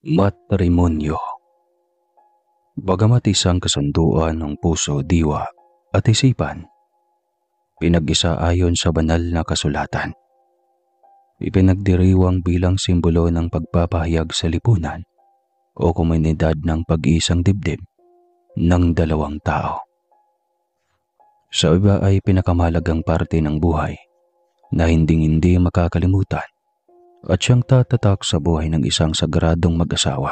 Matrimonyo. Bagamat isang kasunduan ng puso, diwa at isipan, pinag-isa ayon sa banal na kasulatan. Ipinagdiriwang bilang simbolo ng pagpapahayag sa lipunan o komunidad ng pag-iisang dibdib ng dalawang tao. Sa iba ay pinakamahalagang parte ng buhay na hinding-hindi makakalimutan at siyang tatatak sa buhay ng isang sagradong mag-asawa.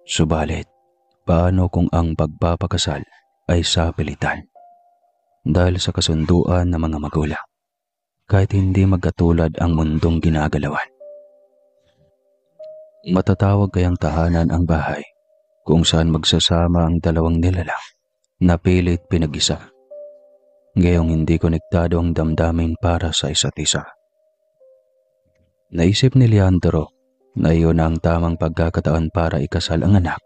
Subalit, paano kung ang pagpapakasal ay sapilitan? Dahil sa kasunduan ng mga magulang, kahit hindi magkatulad ang mundong ginagalawan. Matatawag kayang tahanan ang bahay kung saan magsasama ang dalawang nilalang na pilit pinag-isa. Gayong hindi konektado ang damdamin para sa isa't isa. Naisip ni Leandro na iyon ang tamang pagkakataon para ikasal ang anak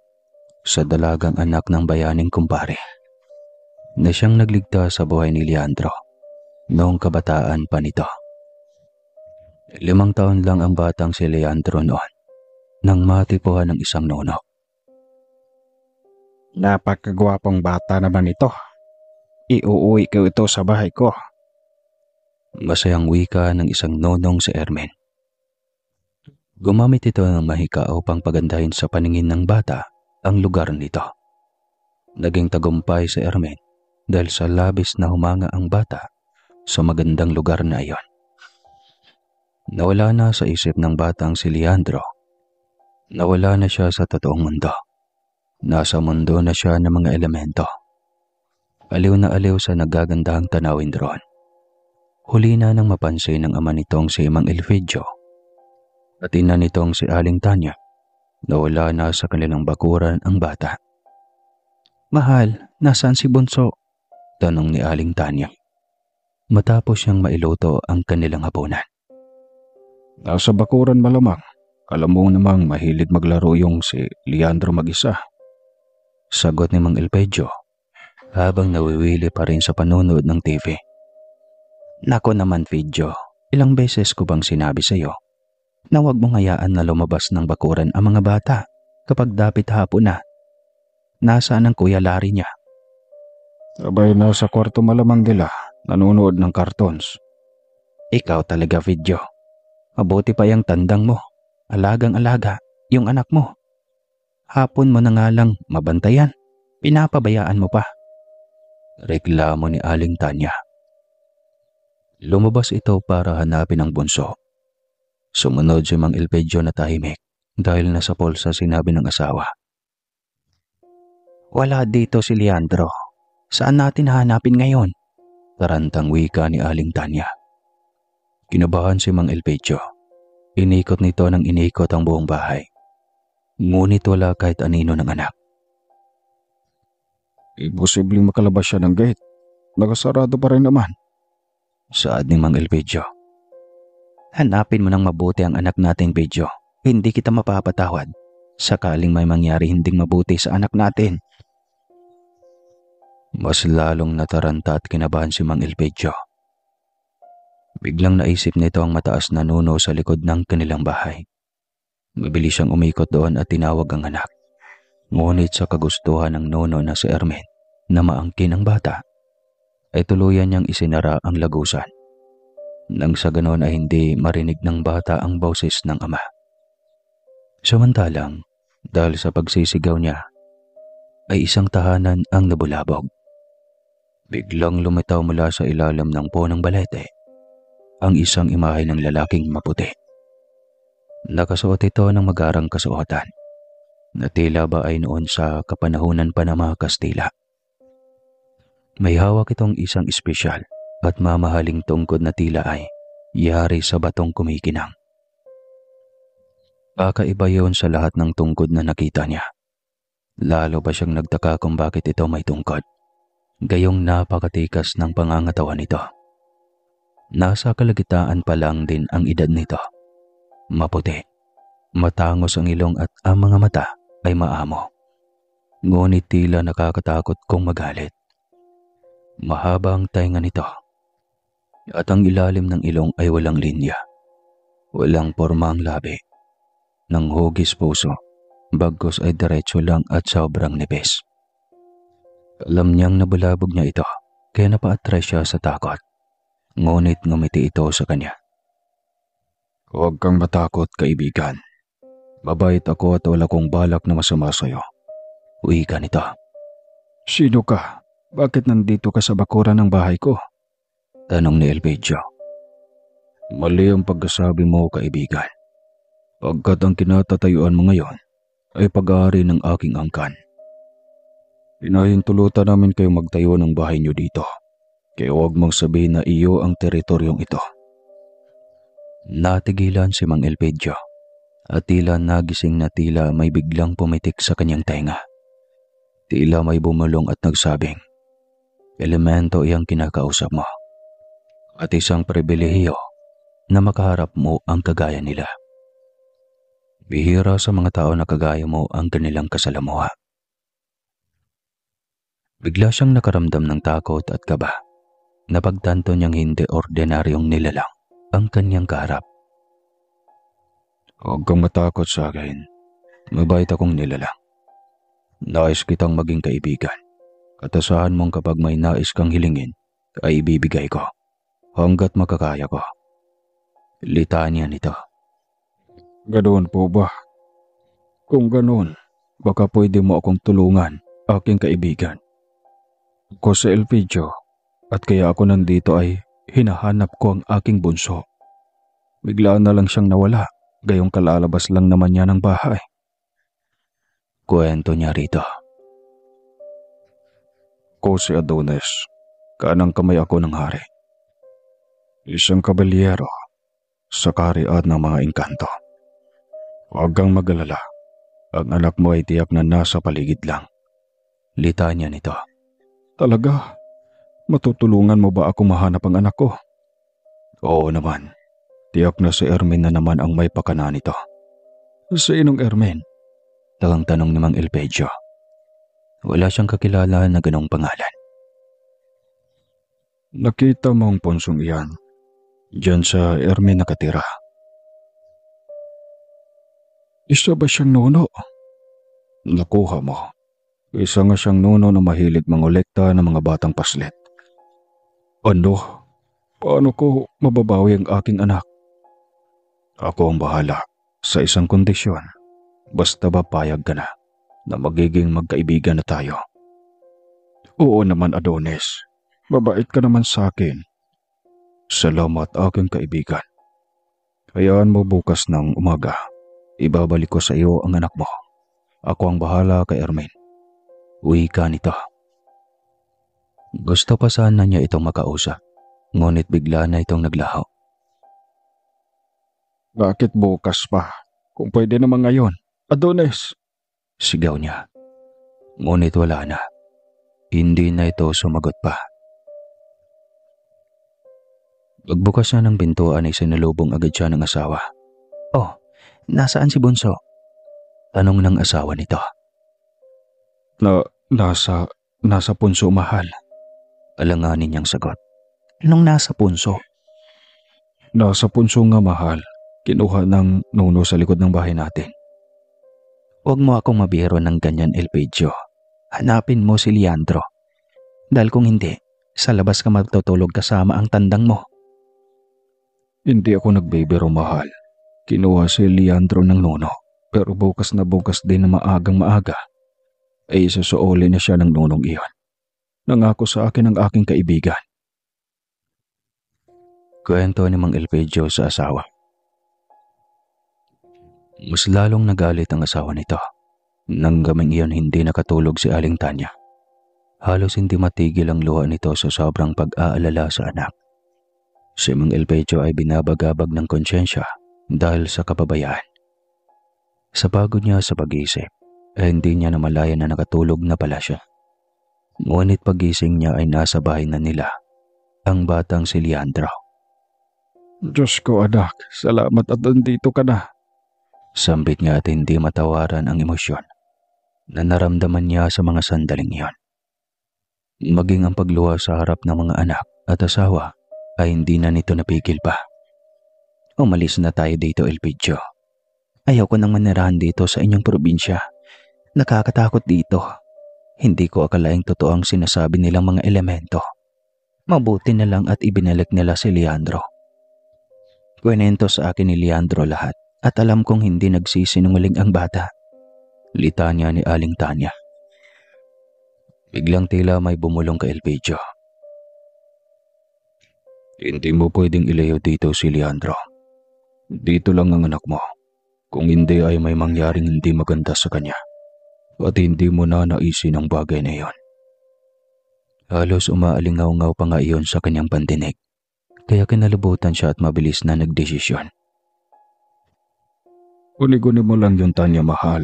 sa dalagang anak ng bayaning kumpare na siyang nagligtas sa buhay ni Leandro noong kabataan pa nito. 5 taon lang ang batang si Leandro noon nang matipuhan ng isang nono. Napakagwapong bata naman ito. Iuuwi ko ito sa bahay ko. Masayang wika ng isang nonong si Ermen. Gumamit ito ng mahika upang pagandahin sa paningin ng bata ang lugar nito. Naging tagumpay si Ermen dahil sa labis na humanga ang bata sa magandang lugar na iyon. Nawala na sa isip ng batang si Leandro. Nawala na siya sa totoong mundo. Nasa mundo na siya ng mga elemento. Aliw na aliw sa nagagandahang tanawin roon. Huli na nang mapansin ng ama nitong si Mang Elpidio at ina nitong si Aling Tanya na wala na sa kanilang bakuran ang bata. "Mahal, nasaan si Bunso?" tanong ni Aling Tanya matapos siyang mailuto ang kanilang hapunan. Nasa bakuran malamang. Alam mo namang mahilig maglaro yung si Leandro mag-isa. Sagot ni Mang Elpidio habang nawiwili pa rin sa panonood ng TV. "Nako naman, Fidio, ilang beses ko bang sinabi sa iyo na huwag mong hayaan na lumabas ng bakuran ang mga bata kapag dapit hapon na? Nasaan ang Kuya Larry niya?" Abay, nasa kwarto malamang nila. Nanonood ng cartoons. "Ikaw talaga, Fidio. Mabuti pa yung tandang mo. Alagang-alaga, yung anak mo. Hapon mo na nga lang mabantayan. Pinapabayaan mo pa." Reklamo ni Aling Tanya. Lumabas ito para hanapin ang bunso. Sumunod si Mang Elpidio na tahimik dahil nasa polsa sinabi ng asawa. "Wala dito si Leandro. Saan natin hahanapin ngayon?" Tarantang wika ni Aling Tanya. Kinabahan si Mang Elpidio. Inikot nito ng inikot ang buong bahay. Ngunit wala kahit anino ng anak. Imposibleng makalabas siya ng gate. Nakasarado pa rin naman. Saad ni Mang Elpidio. "Hanapin mo ng mabuti ang anak natin, Pidio. Hindi kita mapapatawad. Sakaling may mangyari hinding mabuti sa anak natin." Mas lalong nataranta at kinabahan si Mang Elpidio. Biglang naisip nito ang mataas na nuno sa likod ng kanilang bahay. Mabilis siyang umikot doon at tinawag ang anak. Ngunit sa kagustuhan ng nono na si Ermen na maangkin ang bata, ay tuluyan niyang isinara ang lagusan. Nang sa ganon ay hindi marinig ng bata ang boses ng ama. Samantalang, dahil sa pagsisigaw niya, ay isang tahanan ang nabulabog. Biglang lumitaw mula sa ilalim ng punong balete ang isang imahe ng lalaking maputi. Nakasuot ito ng magarang kasuotan na tila ba ay noon sa kapanahunan pa ng mga Kastila. May hawak itong isang espesyal at mamahaling tungkod na tila ay yari sa batong kumikinang. Kakaiba yun sa lahat ng tungkod na nakita niya. Lalo pa siyang nagtaka kung bakit ito may tungkod. Gayong napakatikas ng pangangatawan nito. Nasa kalagitaan pa lang din ang edad nito. Maputi, matangos ang ilong at ang mga mata ay maamo. Ngunit tila nakakatakot kung magalit. Mahaba ang tainga nito at ang ilalim ng ilong ay walang linya. Walang porma ang labi. ng hugis puso, bagkus ay diretso lang at sobrang nipis. Alam niyang nabulabog niya ito, kaya napaatras siya sa takot. Ngunit ngumiti ito sa kanya. Huwag kang matakot, kaibigan. Mabait ako at wala kong balak na masama sa'yo. Wika nito. Sino ka? Bakit nandito ka sa bakuran ng bahay ko? Tanong ni Elpidio. Mali ang pagkasabi mo, kaibigan. Pagkat ang kinatatayuan mo ngayon ay pag-aari ng aking angkan. Pinahintulutan namin kayo magtayo ng bahay niyo dito. Kaya huwag mong sabihin na iyo ang teritoryong ito. Natigilan si Mang Elpidio at tila nagising na tila may biglang pumitik sa kanyang tenga. Tila may bumulong at nagsabing, elemento iyang kinakausap mo at isang pribilehiyo na makaharap mo ang kagaya nila. Bihira sa mga tao na kagaya mo ang kanilang kasalamuha. Bigla siyang nakaramdam ng takot at kaba. Napagtanto niyang hindi ordinaryong nilalang ang kanyang kaharap. Huwag kang matakot sa akin. Mabait akong nilalang. Nais kitang maging kaibigan. Katasahan mong kapag may nais kang hilingin, ay ibibigay ko. Hanggat makakaya ko. Litanya nito. Ganoon po ba? Kung ganoon, baka pwede mo akong tulungan, aking kaibigan. Ako si Elpidio, at kaya ako nandito ay hinahanap ko ang aking bunso. Biglaan na lang siyang nawala, gayong kalalabas lang naman niya ng bahay. Kwento niya rito. Ako si Adonis, kanang kamay ako ng hari. Isang kabalyero sa kaharian ng mga engkanto. Huwag kang mag-alala, ang anak mo ay tiyak na nasa paligid lang. Litanya nito. Talaga? Matutulungan mo ba ako mahanap ang anak ko? Oo naman. Tiyak na si Ermin na naman ang may pakana nito. Sinong Ermin? Tagang tanong ni Mang Elpidio. Wala siyang kakilala na ganong pangalan. Nakita mo ang punsong iyan. Diyan sa Ermin nakatira. Isa ba siyang nuno? Nakuha mo. Isa nga siyang nuno na mahilig mangolekta ng mga batang paslit. Ano? Paano ko mababawi ang aking anak? Ako ang bahala sa isang kondisyon. Basta ba payag ka na magiging magkaibigan na tayo? Oo naman, Adonis. Mabait ka naman sa akin. Salamat, aking kaibigan. Hayaan mo bukas ng umaga. Ibabalik ko sa iyo ang anak mo. Ako ang bahala kay Ermin. Wika nito. Gusto pa sana niya itong makausap, ngunit bigla na itong naglaho. Bakit bukas pa? Kung pwede naman ngayon, Adonis! Sigaw niya. Ngunit wala na. Hindi na ito sumagot pa. Pagbukas na ng pintuan ay sinalubong agad siya ng asawa. Oh, nasaan si Bunso? Tanong ng asawa nito. Nasa punso, mahal. Alanganin niyang sagot. Anong nasa punso? Nasa punso nga, mahal. Kinuha ng nuno sa likod ng bahay natin. Huwag mo akong mabiro ng ganyan, Elpidio. Hanapin mo si Leandro. Dahil kung hindi, sa labas ka matutulog kasama ang tandang mo. Hindi ako nagbibiro, mahal. Kinuha si Leandro ng nuno. Pero bukas na bukas din na maagang maaga ay isusuoli na siya ng nunong iyon. Nangako sa akin ang aking kaibigan. Kwento ni Mang Elpidio sa asawa. Mas lalong nagalit ang asawa nito. Nang gaming iyon hindi nakatulog si Aling Tanya. Halos hindi matigil ang luha nito sa sobrang pag-aalala sa anak. Si Mang Elpidio ay binabagabag ng konsyensya dahil sa kapabayaan. Sa pagod niya sa pag-iisip, hindi niya namalayan na nakatulog na pala siya. Ngunit pagising niya ay nasa bahay na nila ang batang si Leandro. Diyos ko, anak, salamat at nandito ka na. Sambit niya at hindi matawaran ang emosyon na naramdaman niya sa mga sandaling iyon. Maging ang pagluha sa harap ng mga anak at asawa ay hindi na nito napigil pa. Umalis na tayo dito, Elpidio. Ayaw ko nang manirahan dito sa inyong probinsya. Nakakatakot dito. Hindi ko akalaing totoo ang sinasabi nilang mga elemento. Mabuti na lang at ibinalik nila si Leandro. Kwento sa akin ni Leandro lahat at alam kong hindi nagsisinungaling ang bata. Litanya ni Aling Tanya. Biglang tila may bumulong kay Elpidio. Hindi mo pwedeng ilayo dito si Leandro. Dito lang ang anak mo. Kung hindi ay may mangyaring hindi maganda sa kanya. At hindi mo na naisin ang bagay na iyon. Halos umaalingaw-ngaw pa nga iyon sa kanyang pandinig. Kaya kinalabutan siya at mabilis na nagdesisyon. Uni-guni mo lang yung Tanya, mahal.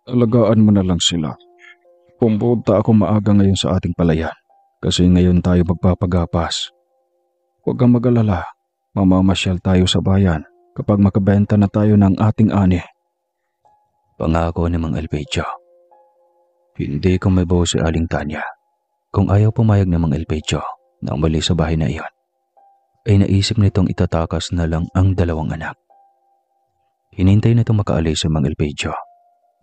Alagaan mo na lang sila. Pumunta ako maaga ngayon sa ating palayan. Kasi ngayon tayo magpapagapas. Huwag kang mag-alala. Mamamasyal tayo sa bayan kapag makabenta na tayo ng ating ani. Pangako ni Mang Elpidio. Hindi ko may bawa si Aling Tanya. Kung ayaw pumayag ng Mang Elpidio na umali sa bahay na iyon, ay naisip nitong itatakas na lang ang dalawang anak. Hinintay nitong makaalis si Mang Elpidio.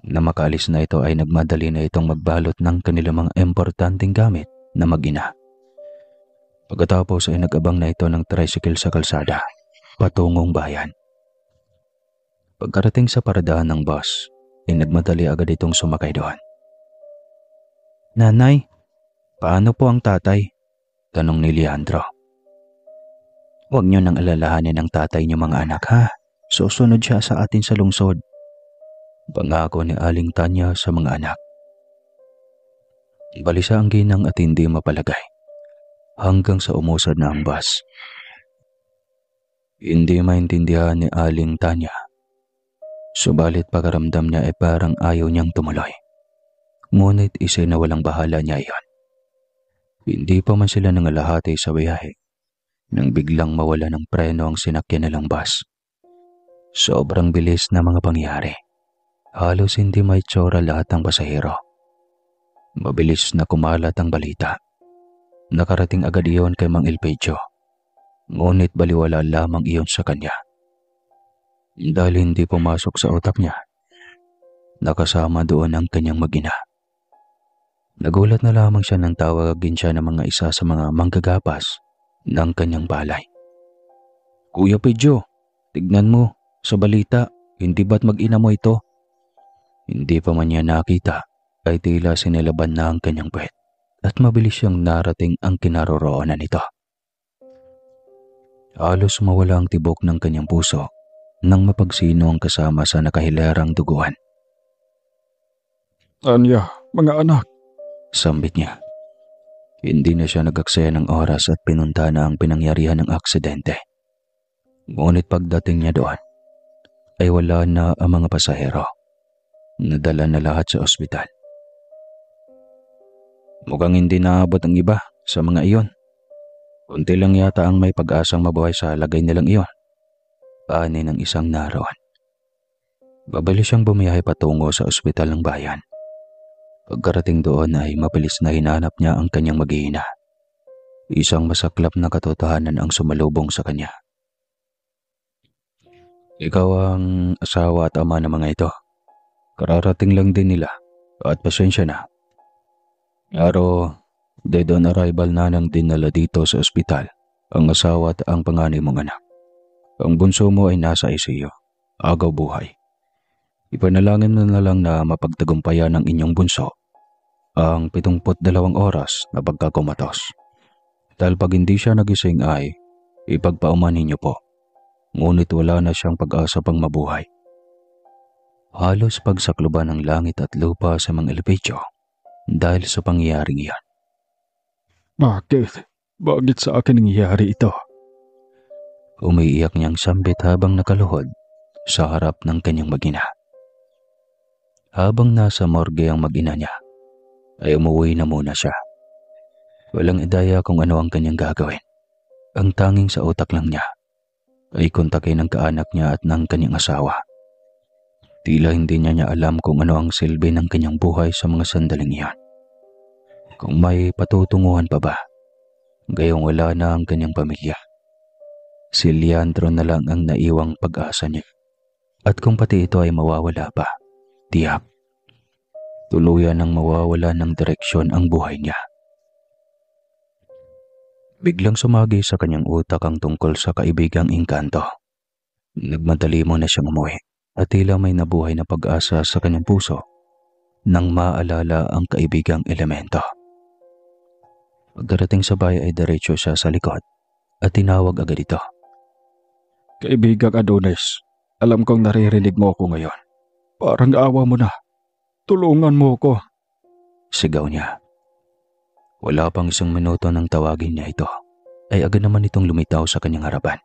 Na makaalis na ito ay nagmadali na itong magbalot ng kanilang mga importanteng gamit na mag-ina. Pagkatapos ay nag-abang na ito ng tricycle sa kalsada, patungong bayan. Pagkarating sa paradahan ng bus, ay nagmadali agad itong sumakay doon. Nanay, paano po ang tatay? Tanong ni Leandro. Huwag niyo nang alalahanin ang tatay niyo mga anak ha. Susunod siya sa atin sa lungsod. Pangako ni Aling Tanya sa mga anak. Balisa ang ginang at hindi mapalagay. Hanggang sa umusad na ang bus. Hindi maintindihan ni Aling Tanya. Subalit pakaramdam niya ay parang ayaw niyang tumuloy. Ngunit isinawalang bahala niya iyon. Hindi pa man sila nangalahati sa biyahe nang biglang mawala ng preno ang sinakyan nilang bus. Sobrang bilis na mga pangyari. Halos hindi may tsura lahat ng pasahero. Mabilis na kumalat ang balita. Nakarating agad iyon kay Mang Elpidio. Ngunit baliwala lamang iyon sa kanya. Dahil hindi pumasok sa utak niya. Nakasama doon ang kanyang mag-ina. Nagulat na lamang siya nang tawagin siya ng mga isa sa mga manggagapas ng kanyang balay. Kuya Pedyo, tignan mo, sa balita, hindi ba't mag-ina mo ito? Hindi pa man niya nakita ay tila sinilaban na ang kanyang puwet at mabilis siyang narating ang kinaroroonan nito. Halos mawala ang tibok ng kanyang puso nang mapagsino ang kasama sa nakahilerang duguan. Tanya, mga anak. Sambit niya. Hindi na siya nag-aksaya ng oras at pinunta na ang pinangyarihan ng aksidente. Ngunit pagdating niya doon, ay wala na ang mga pasahero. Nadala na lahat sa ospital. Mukhang hindi naabot ang iba sa mga iyon. Kunti lang yata ang may pag-asang mabuhay sa lagay nilang iyon. Paani ng isang naroon. Babalik siyang bumiyahe patungo sa ospital ng bayan. Pagkarating doon ay mabilis na hinanap niya ang kanyang mag-iina. Isang masaklap na katotohanan ang sumalubong sa kanya. Ikaw ang asawa at ama ng mga ito. Kararating lang din nila at pasensya na. Pero dead on arrival na nang dinala dito sa ospital ang asawa at ang panganay mong anak. Ang bunso mo ay nasa ICU, agaw buhay. Ipanalangin mo na lang na mapagtagumpayan ng inyong bunso ang 72 oras na pagkakumatos. Dahil pag hindi siya nagising ay ipagpauman ninyo po. Ngunit wala na siyang pag-asa pang mabuhay. Halos pagsakluban ng langit at lupa sa Mang Elpidio dahil sa pangyayaring iyan. Bakit? Bakit sa akin nangyayari ito? Umiiyak niyang sambit habang nakaluhod sa harap ng kanyang mag-ina. Habang nasa morgue ang mag-ina niya, ay umuwi na muna siya. Walang idaya kung ano ang kanyang gagawin. Ang tanging sa utak lang niya ay kontakin ng kaanak niya at ng kanyang asawa. Tila hindi niya alam kung ano ang silbi ng kanyang buhay sa mga sandaling iyon. Kung may patutunguhan pa ba, gayong wala na ang kanyang pamilya. Si Leandro na lang ang naiwang pag-asa niya. At kung pati ito ay mawawala pa, tiyak, tuluyan ng mawawala ng direksyon ang buhay niya. Biglang sumagi sa kanyang utak ang tungkol sa kaibigang engkanto. Nagmadali mo na siyang umuwi at tila may nabuhay na pag-asa sa kanyang puso nang maalala ang kaibigang elemento. Pagdarating sa bahay ay diretso siya sa likod at tinawag agad ito. Kaibigang Adonis, alam kong naririnig mo ako ngayon. Parang awa mo na. Tulungan mo ko. Sigaw niya. Wala pang isang minuto nang tawagin niya ito, ay agad naman itong lumitaw sa kanyang harapan.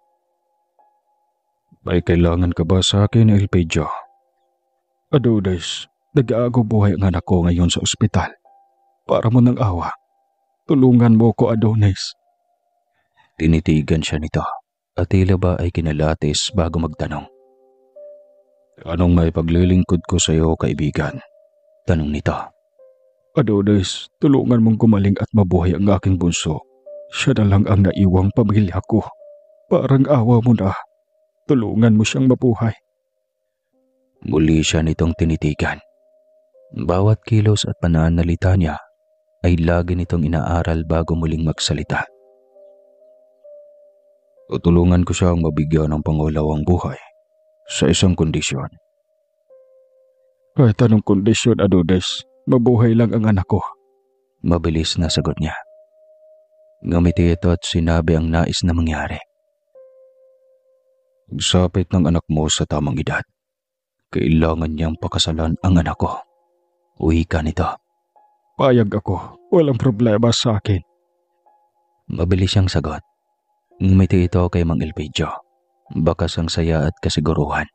May kailangan ka ba sa akin, Elpidio? Adonis, nag-aago buhay ang anak ko ngayon sa ospital. Para mo ng awa. Tulungan mo ko, Adonis. Tinitigan siya nito at tila ba ay kinalatis bago magtanong. Anong may paglilingkod ko sa iyo, kaibigan? Tanong nito. Adonis, tulungan mong gumaling at mabuhay ang aking bunso. Siya na lang ang naiwang pamilya ko. Parang awa mo na. Tulungan mo siyang mabuhay. Muli siya nitong tinitigan. Bawat kilos at pananalita niya ay lagi nitong inaaral bago muling magsalita. Tutulungan ko siyang mabigyan ng pangulawang buhay sa isang kondisyon. Kahit anong kondisyon, Adonis, mabuhay lang ang anak ko. Mabilis na sagot niya. Ngumiti ito at sinabi ang nais na mangyari. Pagsapit ng anak mo sa tamang edad, kailangan niyang pakasalan ang anak ko. Uwi ka nito. Payag ako, walang problema sa akin. Mabilis siyang sagot. Ngumiti ito kay Mang Elpidio. Bakas ang saya at kasiguruhan.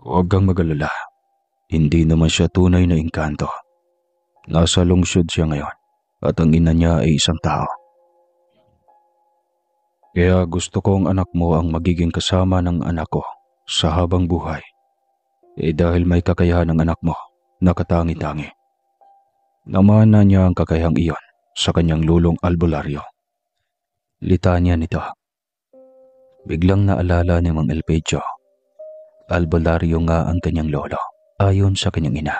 Huwag kang mag-alala. Hindi naman siya tunay na engkanto. Nasa lungsod siya ngayon at ang ina niya ay isang tao. Kaya gusto kong anak mo ang magiging kasama ng anak ko sa habang buhay. Dahil may kakayahan ng anak mo na katangi-tangi. Namana niya ang kakayahang iyon sa kanyang lulong albularyo. Litanya nito. Biglang naalala ni Mang Elpidio. Albularyo nga ang kanyang lolo, ayon sa kanyang ina.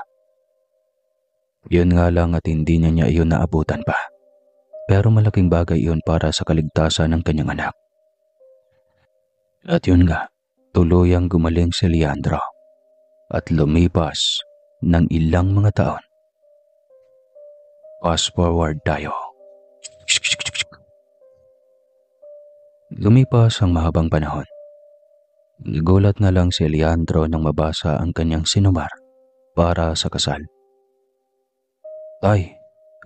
Yun nga lang at hindi niya iyon naabutan pa. Pero malaking bagay iyon para sa kaligtasan ng kanyang anak. At yun nga, tuluyang gumaling si Leandro. At lumipas ng ilang mga taon. Fast forward tayo. Lumipas ang mahabang panahon. Nagulat na lang si Leandro nang mabasa ang kanyang sinumar para sa kasal. Tay,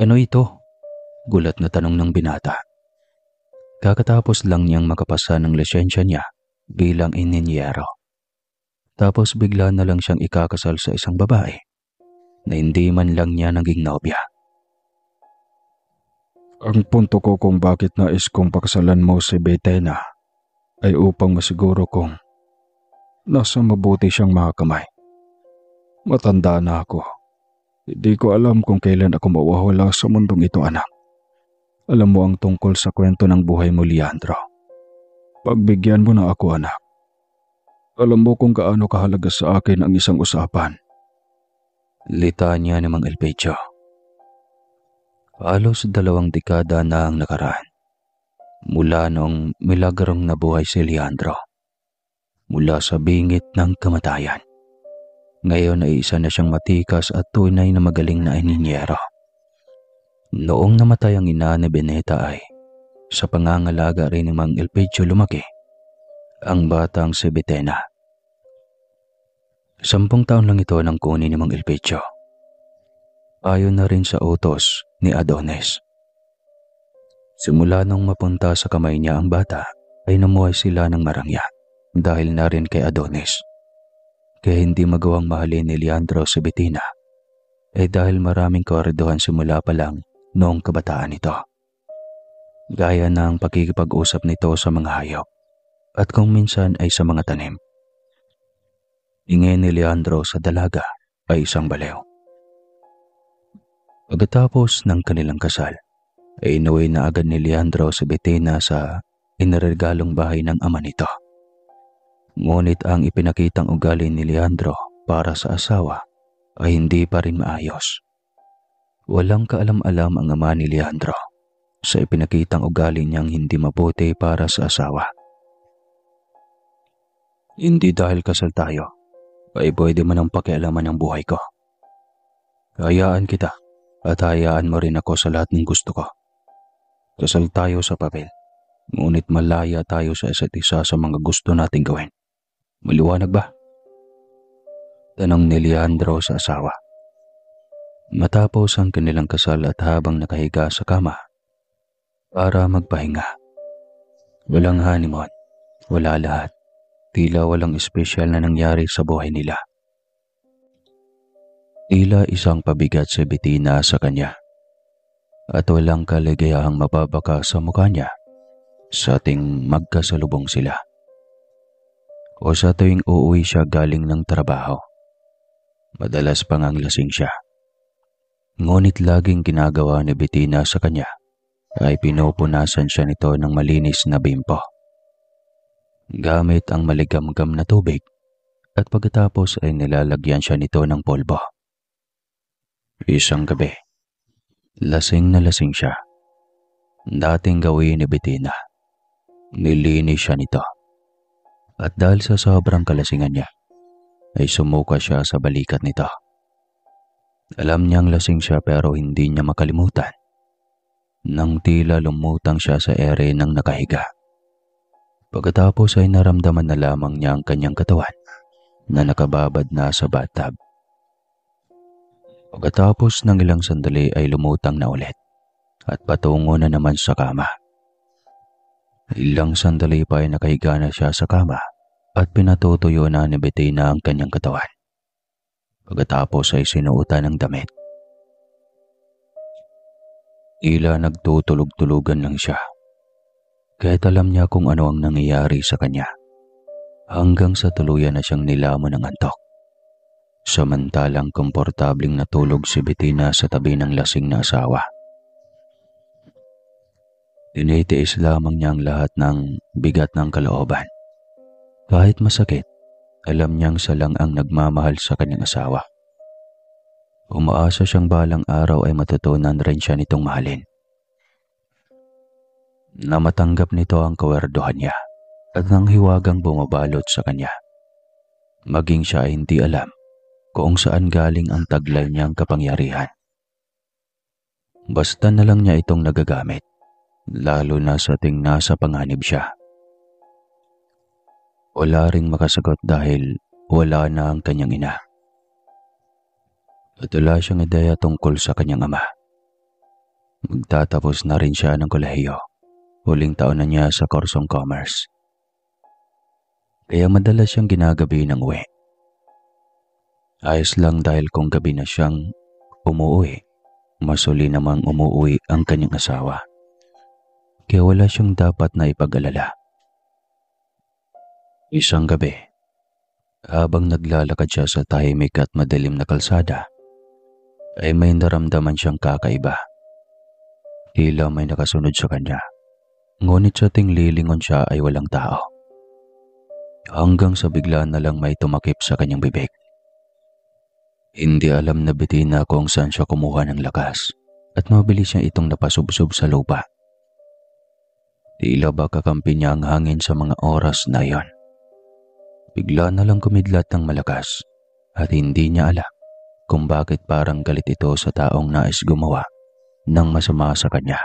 ano ito? Gulat na tanong ng binata. Kakatapos lang niyang makapasa ng lisensya niya bilang ininyero. Tapos bigla na lang siyang ikakasal sa isang babae na hindi man lang niya naging nobya. Ang punto ko kung bakit nais kong pakasalan mo si Betena ay upang masiguro kong nasa mabuti siyang mga kamay. Matanda na ako. Hindi ko alam kung kailan ako mawawala sa mundong ito, anak. Alam mo ang tungkol sa kwento ng buhay mo, Leandro. Pagbigyan mo na ako, anak. Alam mo kung gaano kahalaga sa akin ang isang usapan. Litanya ni Mang Elpidio. Halos 2 dekada na ang nakaraan. Mula noong milagrong nabuhay si Leandro. Mula sa bingit ng kamatayan. Ngayon ay isa na siyang matikas at tunay na magaling na ininyero. Noong namatay ang ina ni Beneta ay, sa pangangalaga rin ni Mang Elpidio lumaki, ang batang si Betena. 10 taon lang ito nang kunin ni Mang Elpidio. Ayon na rin sa utos ni Adonis. Simula nung mapunta sa kamay niya ang bata, ay namuhay sila ng marangya dahil na rin kay Adonis. Kaya hindi magawang mahalin ni Leandro si Betena, ay dahil maraming kareduhan simula pa lang noong kabataan nito. Gaya ng pakikipag-usap nito sa mga hayop at kung minsan ay sa mga tanim. Ingay ni Leandro sa dalaga ay isang baliw. Pagkatapos ng kanilang kasal, ay inuwi na agad ni Leandro si Betena sa iniregalong bahay ng ama nito. Ngunit ang ipinakitang ugali ni Leandro para sa asawa ay hindi pa rin maayos. Walang kaalam-alam ang ama ni Leandro sa ipinakitang ugali niyang hindi mabuti para sa asawa. Hindi dahil kasal tayo, ay pwede mo nang pakialaman ang buhay ko. Hayaan kita at hayaan mo rin ako sa lahat ng gusto ko. Kasal tayo sa papel, ngunit malaya tayo sa isa't isa sa mga gusto nating gawin. Maliwanag ba? Tanong ni Leandro sa asawa. Matapos ang kanilang kasal at habang nakahiga sa kama para magpahinga. Walang honeymoon, wala lahat. Tila walang espesyal na nangyari sa buhay nila. Tila isang pabigat si Bettina sa kanya at walang kaligayahang mababaka sa mukha niya sa ating magkasalubong sila o sa tuwing uuwi siya galing ng trabaho. Madalas pang ang lasing siya. Ngunit laging ginagawa ni Bettina sa kanya ay pinupunasan siya nito ng malinis na bimpo gamit ang maligamgam na tubig at pagkatapos ay nilalagyan siya nito ng polvo. Isang gabi, lasing na lasing siya. Dating gawin ni Bettina, nilinis siya nito. At dahil sa sobrang kalasingan niya, ay sumuka siya sa balikat nito. Alam niyang lasing siya pero hindi niya makalimutan nang tila lumutang siya sa ere ng nakahiga. Pagkatapos ay naramdaman na lamang niya ang kanyang katawan na nakababad na sa bathtub. Pagkatapos ng ilang sandali ay lumutang na ulit at patungo na naman sa kama. Ilang sandali pa ay nakahiga na siya sa kama at pinatutuyo na ni Bettina ang kanyang katawan. Pagkatapos ay sinuotan ng damit. Tila nagtutulog-tulugan lang siya. Kahit alam niya kung ano ang nangyayari sa kanya. Hanggang sa tuluyan na siyang nilamon ng antok. Samantalang komportabling natulog si Bettina sa tabi ng lasing na asawa. Tinitiis lamang niya ang lahat ng bigat ng kalooban. Kahit masakit, alam niyang siya lang ang nagmamahal sa kanyang asawa. Umaasa siyang balang araw ay matutunan rin siya nitong mahalin. Na matanggap nito ang kawerduhan niya at nang hiwagang bumabalot sa kanya. Maging siya ay hindi alam kung saan galing ang taglay niyang kapangyarihan. Basta na lang niya itong nagagamit, lalo na sa ting nasa panganib siya. Wala ring makasagot dahil wala na ang kanyang ina. At wala siyang ideya tungkol sa kanyang ama. Magtatapos na rin siya ng kolehiyo. Huling taon na niya sa kursong commerce. Kaya madalas siyang ginagabi ng uwi. Ayos lang dahil kung gabi na siyang umuwi, masuli namang umuwi ang kanyang asawa. Kaya wala siyang dapat na ipag-alala. Isang gabi, habang naglalakad siya sa tahimik at madilim na kalsada, ay may naramdaman siyang kakaiba. Tila may nakasunod sa kanya. Ngunit sa ting lilingon siya ay walang tao. Hanggang sa bigla na lang may tumakip sa kanyang bibig. Hindi alam na Bettina kung saan siya kumuha ng lakas at mabilis niya itong napasubsob sa lupa. Tila ba kakampi niya ang hangin sa mga oras na iyon. Bigla na lang kumidlat ng malakas at hindi niya alam kung bakit parang galit ito sa taong nais gumawa ng masama sa kanya.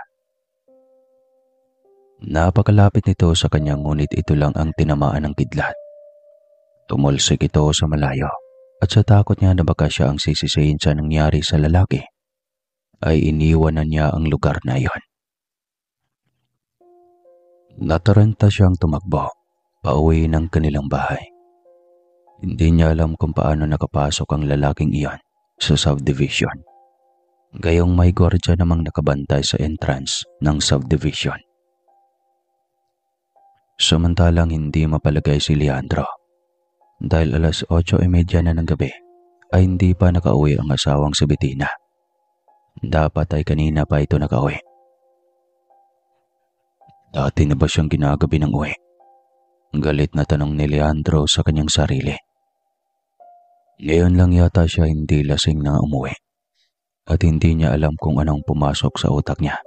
Napakalapit nito sa kanya ngunit ito lang ang tinamaan ng kidlat. Tumulsik ito sa malayo at sa takot niya na baka siya ang sisisihin sa nangyari sa lalaki, ay iniwanan niya ang lugar na iyon. Nataranta siyang tumakbo pauwi ng kanilang bahay. Hindi niya alam kung paano nakapasok ang lalaking iyon sa subdivision. Gayong may gwardiya namang nakabantay sa entrance ng subdivision. Samantalang hindi mapalagay si Leandro dahil alas 8:30 na ng gabi ay hindi pa nakauwi ang asawang si Bettina. Dapat ay kanina pa ito nakauwi. Dati na ba siyang ginagabi ng uwi? Galit na tanong ni Leandro sa kanyang sarili. Ngayon lang yata siya hindi lasing na umuwi at hindi niya alam kung anong pumasok sa utak niya,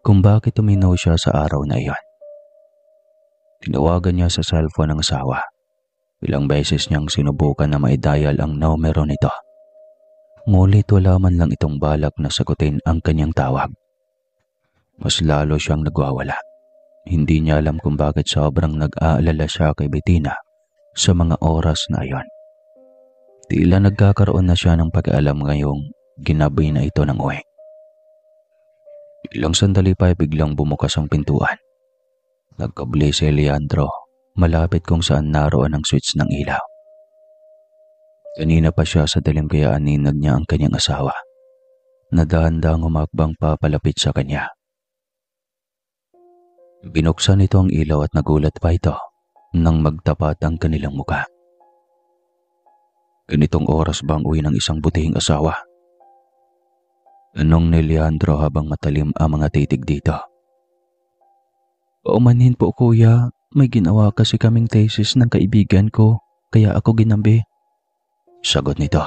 kung bakit tuminaw siya sa araw na iyon. Tinawagan niya sa cellphone ng asawa. Ilang beses niyang sinubukan na maidial ang numero nito. Ngunit wala man lang itong balak na sagutin ang kanyang tawag. Mas lalo siyang nagwawala. Hindi niya alam kung bakit sobrang nag-aalala siya kay Bettina sa mga oras na iyon. Tila nagkakaroon na siya ng pag-aalam ngayong ginabi na ito ng uwi. Ilang sandali pa ay biglang bumukas ang pintuan. Nagkabli si Leandro malapit kung saan naroon ang switch ng ilaw. Kanina pa siya sa dilim kaya aninag niya ang kanyang asawa na dahan-dahang humakbang papalapit sa kanya. Binuksan nito ang ilaw at nagulat pa ito nang magtapat ang kanilang muka. Ganitong oras ba ang uwi ng isang butihing asawa? Anong ni Leandro habang matalim ang mga titig dito? Paumanhin po kuya, may ginawa kasi kaming thesis ng kaibigan ko kaya ako ginambi. Sagot nito.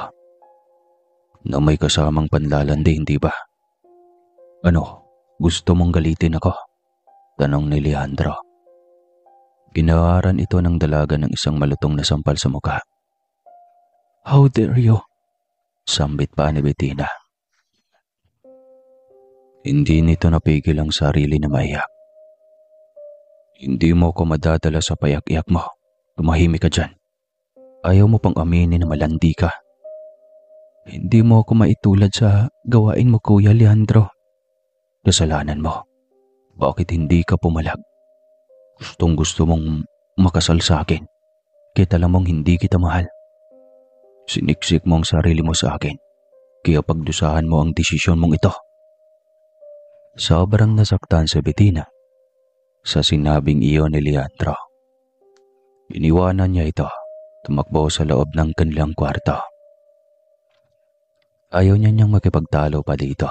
Na may kasamang panlalandi, hindi ba? Ano, gusto mong galitin ako? Tanong ni Leandro. Ginawaran ito ng dalaga ng isang malutong na sampal sa mukha. How dare you? Sambit pa ni Bettina. Hindi nito napigil ang sarili na maiyak. Hindi mo ko madadala sa payak-iyak mo. Tumahimik ka dyan. Ayaw mo pang aminin na malandi ka. Hindi mo ako maitulad sa gawain mo kuya Leandro. Kasalanan mo. Bakit hindi ka pumalag? Gustong gusto mong makasal sa akin. Kahit alam mong hindi kita mahal. Siniksik mo ang sarili mo sa akin. Kaya pagdusahan mo ang desisyon mong ito. Sobrang nasaktan si Bettina sa sinabing iyon ni Leandro. Iniwanan niya ito. Tumakbo sa loob ng kanilang kwarto. Ayaw niya niyang makipagtalo pa dito.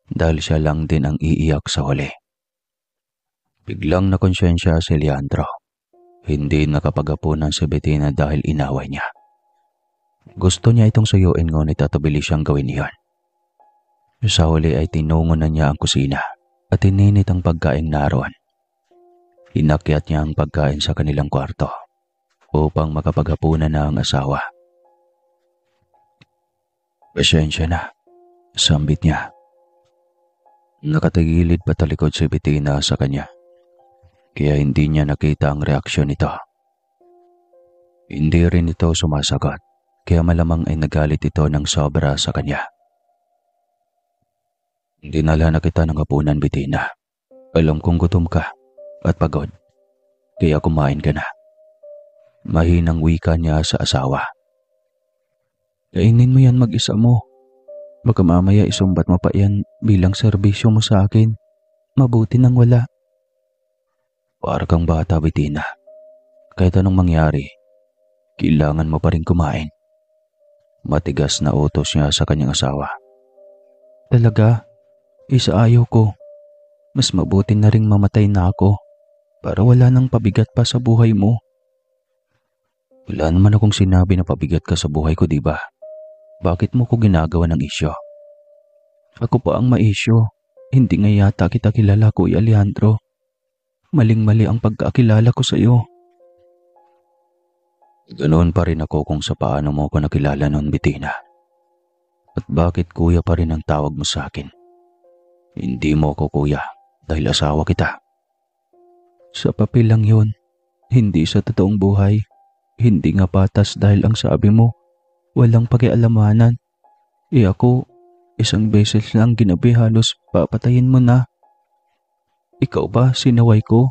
Dahil siya lang din ang iiyak sa huli. Biglang nakonsensya si Leandro. Hindi nakapagapunan si Bettina dahil inaway niya. Gusto niya itong suyuin ngunit tatubili siyang gawin iyon. Sa huli ay tinungo na niya ang kusina at ininit ang pagkain naroon. Inakyat niya ang pagkain sa kanilang kwarto upang makapaghapunan na ang asawa. Pasensya na, sambit niya. Nakatagilid patalikod si Bettina sa kanya. Kaya hindi niya nakita ang reaksyon nito. Hindi rin ito sumasagot, kaya malamang ay nagalit ito ng sobra sa kanya. Dinala na kita ng hapunan, Bettina. Alam kong gutom ka at pagod, kaya kumain ka na. Mahinang wika niya sa asawa. Kainin mo yan mag-isa mo. Baka mamaya isumbat mo pa yan bilang serbisyo mo sa akin. Mabuti nang wala. Para kang bata, Bettina. Kahit anong mangyari, kailangan mo pa rin kumain. Matigas na utos niya sa kanyang asawa. Talaga? Isa ayaw ko. Mas mabuti na ring mamatay na ako para wala nang pabigat pa sa buhay mo. Wala naman akong sinabi na pabigat ka sa buhay ko, diba? Bakit mo ko ginagawa ng isyo? Ako pa ang maisyo. Hindi nga yata kita kilala, Kuya Leandro. Maling-mali ang pagkakilala ko sa iyo. Ganoon pa rin ako kung sa paano mo ko nakilala noon, Bettina. At bakit kuya pa rin ang tawag mo sa akin? Hindi mo ko kuya dahil asawa kita. Sa papel lang yun. Hindi sa totoong buhay. Hindi nga patas dahil ang sabi mo, walang pakialamanan. Ako, isang beses lang ginabi halos papatayin mo na. Ikaw ba sinaway ko?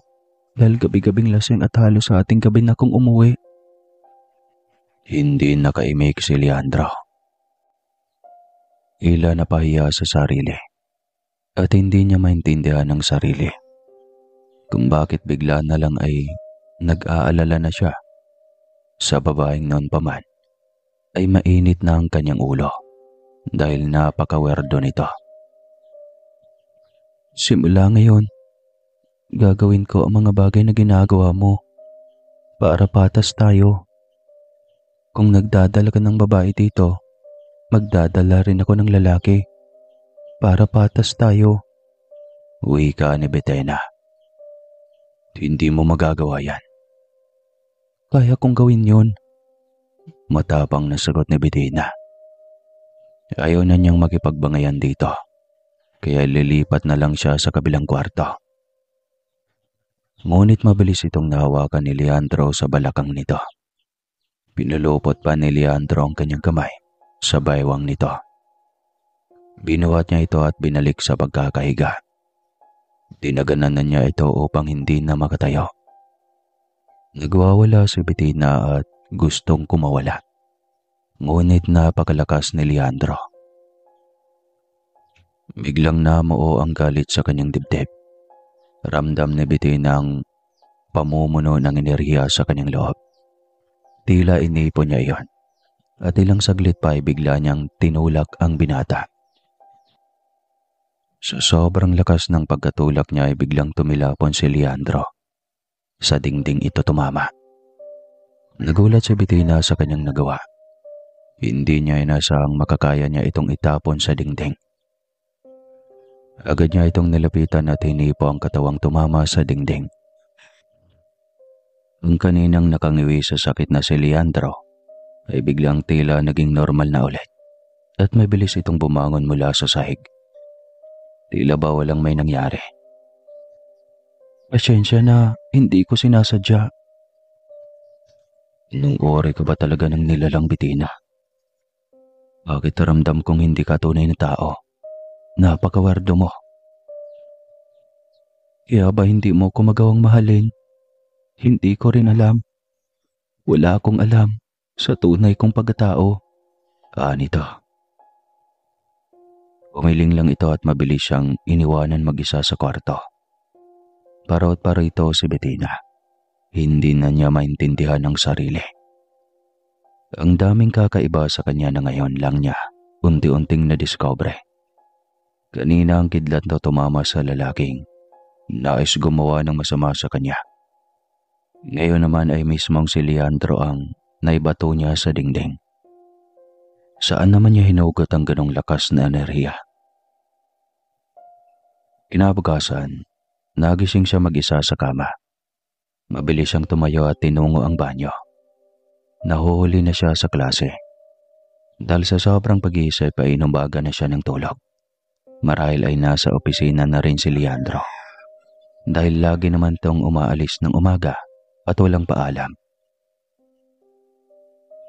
Dahil gabi-gabing lasing at halos sa ating gabi na kong umuwi. Hindi nakaimik si Leandro. Ila napahiya sa sarili. At hindi niya maintindihan ang sarili. Kung bakit bigla na lang ay nag-aalala na siya. Sa babaeng noon pa man, ay mainit na ang kanyang ulo. Dahil napakawerdo nito. Simula ngayon, gagawin ko ang mga bagay na ginagawa mo para patas tayo. Kung nagdadala ka ng babae dito, magdadala rin ako ng lalaki para patas tayo. Wika ni Betena. Hindi mo magagawa yan. Kaya kong gawin yun. Matapang na sagot ni Betena. Ayaw na niyang makipagbangayan dito, kaya lilipat na lang siya sa kabilang kwarto. Ngunit mabilis itong nahawakan ni Leandro sa balakang nito. Pinulupot pa ni Leandro ang kanyang kamay sa baywang nito. Binuhat niya ito at binalik sa pagkakahiga. Dinaganan na niya ito upang hindi na makatayo. Nagwawala si Bettina at gustong kumawala. Ngunit napakalakas ni Leandro. Biglang namuo ang galit sa kanyang dibdib. Ramdam ni Bettina ang pamumuno ng enerhiya sa kanyang loob. Tila inipon niya iyon, at ilang saglit pa ay bigla niyang tinulak ang binata. Sa sobrang lakas ng pagkatulak niya ay biglang tumilapon si Leandro. Sa dingding ito tumama. Nagulat si Bettina sa kanyang nagawa. Hindi niya inasahang makakaya niya itong itapon sa dingding. Agad niya itong nilapitan at hinipo ang katawang tumama sa dingding. Ang kaninang nakangiwi sa sakit na si Leandro ay biglang tila naging normal na ulit at mabilis itong bumangon mula sa sahig. Tila ba walang may nangyari. Pasensya na, hindi ko sinasadya. Nung ori ka ba talaga ng nilalang Bettina? Bakit ramdam kong hindi ka tunay na tao? Napakawardo mo. Kaya ba hindi mo ko magawang mahalin? Hindi ko rin alam. Wala akong alam sa tunay kong pagkatao. Nito. Umiling lang ito at mabilis siyang iniwanan mag-isa sa kwarto. Parot pa rito si Bettina. Hindi na niya maintindihan ang sarili. Ang daming kakaiba sa kanya na ngayon lang niya unti-unting nadiscover. Kanina ang kidlat na tumama sa lalaking nais gumawa ng masama sa kanya. Ngayon naman ay mismong si Leandro ang naibato niya sa dingding. Saan naman niya hinugot ang ganong lakas na enerhiya? Kinabukasan, nagising siya mag-isa sa kama. Mabilis siyang tumayo at tinungo ang banyo. Nahuhuli na siya sa klase. Dahil sa sobrang pag-iisip ay inumbaga na siya ng tulog. Marahil ay nasa opisina na rin si Leandro. Dahil lagi naman tong umaalis ng umaga at walang paalam.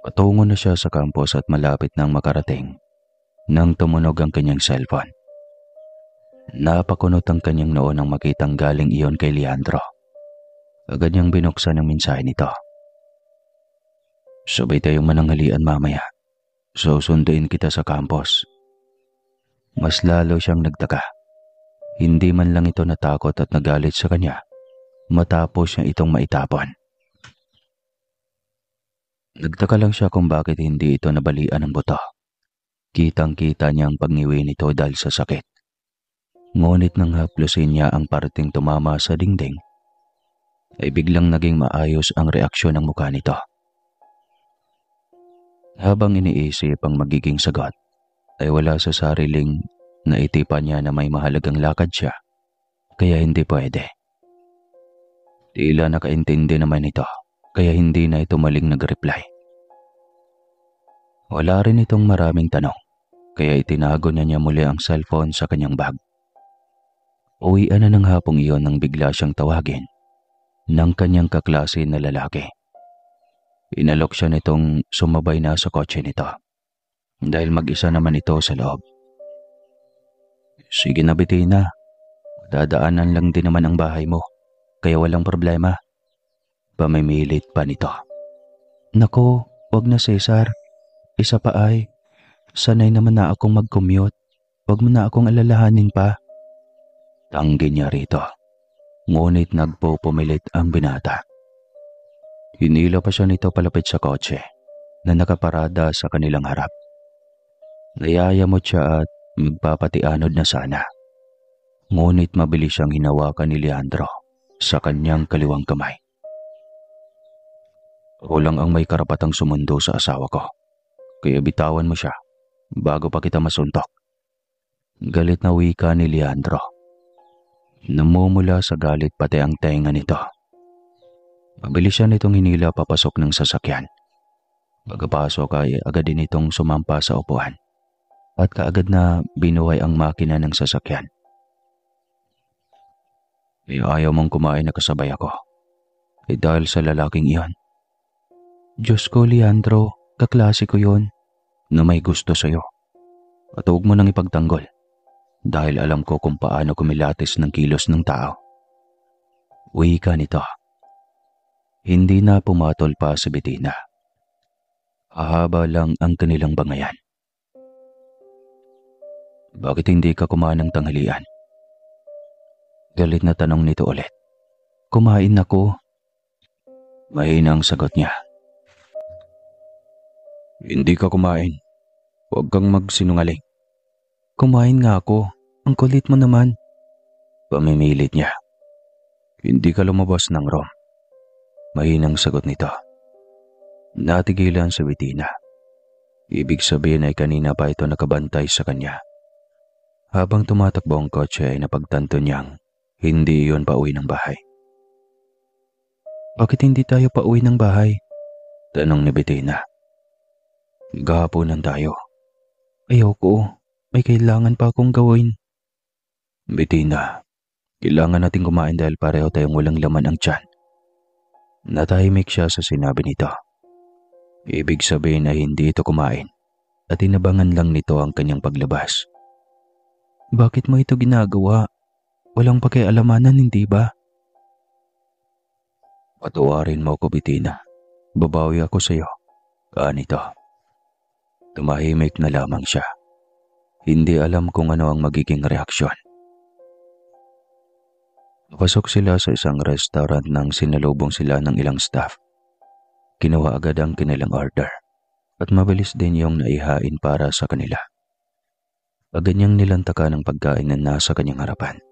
Patungo na siya sa campus at malapit nang makarating nang tumunog ang kanyang cellphone. Napakunot ang kanyang noo nang makitang galing iyon kay Leandro. Agad niyang binuksan ang mensahe nito. Sabay tayong mananghalian mamaya. Susunduin kita sa campus. Mas lalo siyang nagtaka. Hindi man lang ito natakot at nagalit sa kanya matapos niya itong maitapon. Nagtaka lang siya kung bakit hindi ito nabalian ng buto. Kitang-kita niya ang pagngiwi nito dahil sa sakit. Ngunit nang haplusin niya ang parting tumama sa dingding, ay biglang naging maayos ang reaksyon ng mukha nito. Habang iniisip ang magiging sagot, ay wala sa sariling naitipan niya na may mahalagang lakad siya, kaya hindi pwede. Tila nakaintindi naman ito, kaya hindi na ito maling nag-reply. Wala rin itong maraming tanong, kaya itinago na niya muli ang cellphone sa kanyang bag. Uwian na ng hapong iyon nang bigla siyang tawagin ng kanyang kaklase na lalaki. Inalok siya nitong sumabay na sa kotse nito, dahil mag-isa naman ito sa loob. Sige na Bettina, dadaanan lang din naman ang bahay mo, kaya walang problema. Pamimilit pa nito. Nako, wag na Cesar. Isa pa ay, sanay naman na akong mag-commute. Wag mo na akong alalahanin pa. Tanggi niya rito. Ngunit nagpupumilit ang binata. Hinila pa siya nito palapit sa kotse na nakaparada sa kanilang harap. Nayayamot siya at magpapatianod na sana. Ngunit mabilis siyang hinawakan ni Leandro sa kanyang kaliwang kamay. Ako lang ang may karapatang sumundo sa asawa ko. Kaya bitawan mo siya bago pa kita masuntok. Galit na wika ni Leandro. Namumula sa galit pati ang tenga nito. Mabilis siya nitong hinila papasok ng sasakyan. Pagkapasok ay agad din itong sumampa sa upuan at kaagad na binuhay ang makina ng sasakyan. Ayaw mong kumain na kasabay ako. Dahil sa lalaking iyon. Diyos ko, Leandro, kaklase ko yun na may gusto sa'yo. At huwag mo nang ipagtanggol dahil alam ko kung paano kumilatis ng kilos ng tao. Wika nito. Hindi na pumatol pa si Bettina. Hahaba lang ang kanilang bangayan. Bakit hindi ka kumain ng tanghalian? Galit na tanong nito ulit. Kumain ako. Mahinang sagot niya. Hindi ka kumain. Huwag kang magsinungaling. Kumain nga ako. Ang kulit mo naman. Pamimilit niya. Hindi ka lumabas ng room. Mahinang sagot nito. Natigilan si Bettina. Ibig sabihin ay kanina pa ito nakabantay sa kanya. Habang tumatakbo ang kotse ay napagtanto niyang hindi iyon pauwi ng bahay. Bakit hindi tayo pauwi ng bahay? Tanong ni Bettina. Gahaponan tayo. Ayoko. May kailangan pa akong gawin. Bettina, kailangan nating kumain dahil pareho tayong walang laman ang tiyan. Natahimik siya sa sinabi nito. Ibig sabihin ay hindi ito kumain at inabangan lang nito ang kanyang paglabas. Bakit mo ito ginagawa? Walang pakialamanan, hindi ba? Patawarin mo ko, Bettina. Babawi ako sa iyo. Nito. Tumahimik na lamang siya. Hindi alam kung ano ang magiging reaksyon. Napasok sila sa isang restaurant nang sinalubong sila ng ilang staff. Kinuha agad ang kanilang order at mabilis din yung naihain para sa kanila. Agad niyang nilantaka ng pagkain na nasa kanyang harapan.